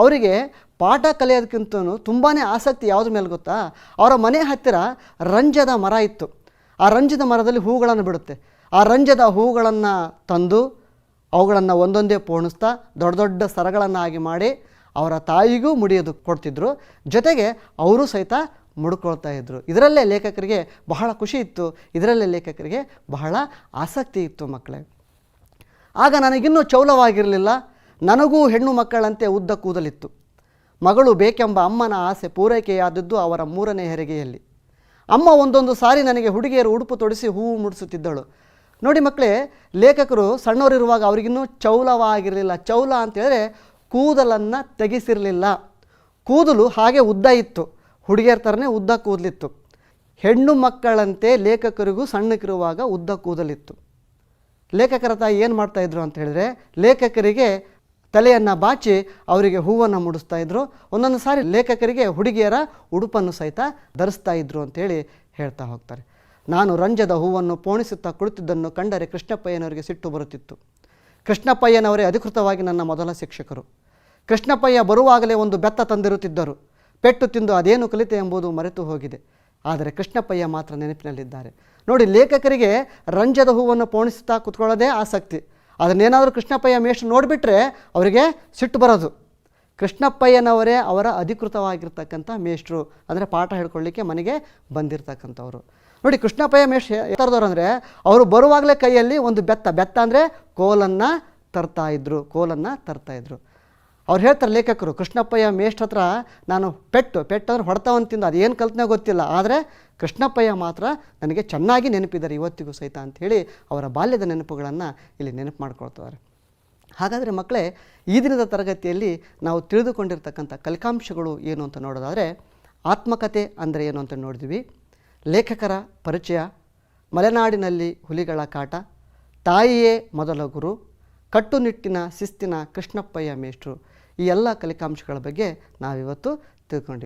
ಅವರಿಗೆ ಪಾಠ ಕಲಿಯೋದಕ್ಕಿಂತನೂ ತುಂಬಾ ಆಸಕ್ತಿ ಯಾವುದ್ರ ಮೇಲೆ ಗೊತ್ತಾ, ಅವರ ಮನೆ ಹತ್ತಿರ ರಂಜದ ಮರ ಇತ್ತು. ಆ ರಂಜದ ಮರದಲ್ಲಿ ಹೂಗಳನ್ನು ಬಿಡುತ್ತೆ. ಆ ರಂಜದ ಹೂಗಳನ್ನು ತಂದು ಅವುಗಳನ್ನು ಒಂದೊಂದೇ ಪೋಣಿಸ್ತಾ ದೊಡ್ಡ ದೊಡ್ಡ ಸರಗಳನ್ನಾಗಿ ಮಾಡಿ ಅವರ ತಾಯಿಗೂ ಮುಡಿಯೋದು ಕೊಡ್ತಿದ್ರು, ಜೊತೆಗೆ ಅವರು ಸಹಿತ ಮುಡ್ಕೊಳ್ತಾ ಇದ್ದರು. ಇದರಲ್ಲೇ ಲೇಖಕರಿಗೆ ಬಹಳ ಖುಷಿ ಇತ್ತು, ಇದರಲ್ಲೇ ಲೇಖಕರಿಗೆ ಬಹಳ ಆಸಕ್ತಿ ಇತ್ತು ಮಕ್ಕಳೇ. ಆಗ ನನಗಿನ್ನೂ ಚೌಲವಾಗಿರಲಿಲ್ಲ. ನನಗೂ ಹೆಣ್ಣು ಮಕ್ಕಳಂತೆ ಉದ್ದ ಕೂದಲಿತ್ತು. ಮಗಳು ಬೇಕೆಂಬ ಅಮ್ಮನ ಆಸೆ ಪೂರೈಕೆಯಾದದ್ದು ಅವರ 3ನೇ ಹೆರಿಗೆಯಲ್ಲಿ. ಅಮ್ಮ ಒಂದೊಂದು ಸಾರಿ ನನಗೆ ಹುಡುಗಿಯರು ಉಡುಪು ತೊಡಿಸಿ ಹೂವು ಮುಡಿಸುತ್ತಿದ್ದಳು. ನೋಡಿ ಮಕ್ಕಳೇ, ಲೇಖಕರು ಸಣ್ಣವರಿರುವಾಗ ಅವರಿಗಿನ್ನೂ ಚೌಲವಾಗಿರಲಿಲ್ಲ. ಚೌಲ ಅಂತೇಳಿದ್ರೆ ಕೂದಲನ್ನು ತೆಗೆಸಿರಲಿಲ್ಲ. ಕೂದಲು ಹಾಗೆ ಉದ್ದ ಇತ್ತು, ಹುಡುಗಿಯರ ಥರನೇ ಉದ್ದ ಕೂದಲಿತ್ತು. ಹೆಣ್ಣು ಮಕ್ಕಳಂತೆ ಲೇಖಕರಿಗೂ ಸಣ್ಣಕ್ಕಿರುವಾಗ ಉದ್ದ ಕೂದಲಿತ್ತು. ಲೇಖಕರ ತಾಯಿ ಏನು ಮಾಡ್ತಾಯಿದ್ರು ಅಂತ ಹೇಳಿದ್ರೆ, ಲೇಖಕರಿಗೆ ತಲೆಯನ್ನು ಬಾಚಿ ಅವರಿಗೆ ಹೂವನ್ನು ಮುಡಿಸ್ತಾ ಇದ್ರು. ಒಂದೊಂದು ಸಾರಿ ಲೇಖಕರಿಗೆ ಹುಡುಗಿಯರ ಉಡುಪನ್ನು ಸಹಿತ ಧರಿಸ್ತಾ ಇದ್ರು ಅಂತೇಳಿ ಹೇಳ್ತಾ ಹೋಗ್ತಾರೆ. ನಾನು ರಂಜದ ಹೂವನ್ನು ಪೋಣಿಸುತ್ತಾ ಕುಳಿತಿದ್ದನ್ನು ಕಂಡರೆ ಕೃಷ್ಣಪ್ಪಯ್ಯನವರಿಗೆ ಸಿಟ್ಟು ಬರುತ್ತಿತ್ತು. ಕೃಷ್ಣಪ್ಪಯ್ಯನವರೇ ಅಧಿಕೃತವಾಗಿ ನನ್ನ ಮೊದಲ ಶಿಕ್ಷಕರು. ಕೃಷ್ಣಪ್ಪಯ್ಯ ಬರುವಾಗಲೇ ಒಂದು ಬೆತ್ತ ತಂದಿರುತ್ತಿದ್ದರು. ಪೆಟ್ಟು ತಿಂದು ಅದೇನು ಕಲಿತೆ ಎಂಬುದು ಮರೆತು ಹೋಗಿದೆ. ಆದರೆ ಕೃಷ್ಣಪ್ಪಯ್ಯ ಮಾತ್ರ ನೆನಪಿನಲ್ಲಿದ್ದಾರೆ. ನೋಡಿ, ಲೇಖಕರಿಗೆ ರಂಜದ ಹೂವನ್ನು ಪೋಣಿಸುತ್ತಾ ಕೂತ್ಕೊಳ್ಳೋದೇ ಆಸಕ್ತಿ. ಅದನ್ನೇನಾದರೂ ಕೃಷ್ಣಪ್ಪಯ್ಯ ಮೇಷ್ಟ್ರು ನೋಡಿಬಿಟ್ರೆ ಅವರಿಗೆ ಸಿಟ್ಟು ಬರೋದು. ಕೃಷ್ಣಪ್ಪಯ್ಯನವರೇ ಅವರ ಅಧಿಕೃತವಾಗಿರ್ತಕ್ಕಂಥ ಮೇಷ್ಟ್ರು, ಅಂದರೆ ಪಾಠ ಹೇಳ್ಕೊಳ್ಳಿಕ್ಕೆ ಮನೆಗೆ ಬಂದಿರತಕ್ಕಂಥವ್ರು. ನೋಡಿ, ಕೃಷ್ಣಪ್ಪಯ್ಯ ಮೇಷ್ಟ್ರು ಎತ್ತರದವ್ರು ಅಂದರೆ ಅವರು ಬರುವಾಗಲೇ ಕೈಯಲ್ಲಿ ಒಂದು ಬೆತ್ತ ಅಂದರೆ ಕೋಲನ್ನು ತರ್ತಾಯಿದ್ರು. ಅವ್ರು ಹೇಳ್ತಾರೆ ಲೇಖಕರು, ಕೃಷ್ಣಪ್ಪಯ್ಯ ಮೇಷ್ಟ್ರ ಹತ್ರ ನಾನು ಪೆಟ್ಟು ಅಂದರೆ ಹೊಡೆತವನ್ನು ತಿಂದು ಅದೇನು ಕಲ್ತನೇ ಗೊತ್ತಿಲ್ಲ, ಆದರೆ ಕೃಷ್ಣಪ್ಪಯ್ಯ ಮಾತ್ರ ನನಗೆ ಚೆನ್ನಾಗಿ ನೆನಪಿದ್ದಾರೆ ಇವತ್ತಿಗೂ ಸಹಿತ ಅಂಥೇಳಿ ಅವರ ಬಾಲ್ಯದ ನೆನಪುಗಳನ್ನು ಇಲ್ಲಿ ನೆನಪು ಮಾಡ್ಕೊಳ್ತಾರೆ. ಹಾಗಾದರೆ ಮಕ್ಕಳೇ, ಈ ದಿನದ ತರಗತಿಯಲ್ಲಿ ನಾವು ತಿಳಿದುಕೊಂಡಿರ್ತಕ್ಕಂಥ ಕಲಿಕಾಂಶಗಳು ಏನು ಅಂತ ನೋಡೋದಾದರೆ, ಆತ್ಮಕಥೆ ಅಂದರೆ ಏನು ಅಂತ ನೋಡಿದ್ವಿ, ಲೇಖಕರ ಪರಿಚಯ, ಮಲೆನಾಡಿನಲ್ಲಿ ಹುಲಿಗಳ ಕಾಟ, ತಾಯಿಯೇ ಮೊದಲ ಗುರು, ಕಟ್ಟುನಿಟ್ಟಿನ ಶಿಸ್ತಿನ ಕೃಷ್ಣಪ್ಪಯ್ಯ ಮೇಷ್ಟ್ರು, ಈ ಎಲ್ಲ ಕಲಿಕಾಂಶಗಳ ಬಗ್ಗೆ ನಾವಿವತ್ತು ತಿಳ್ಕೊಂಡಿವಿ.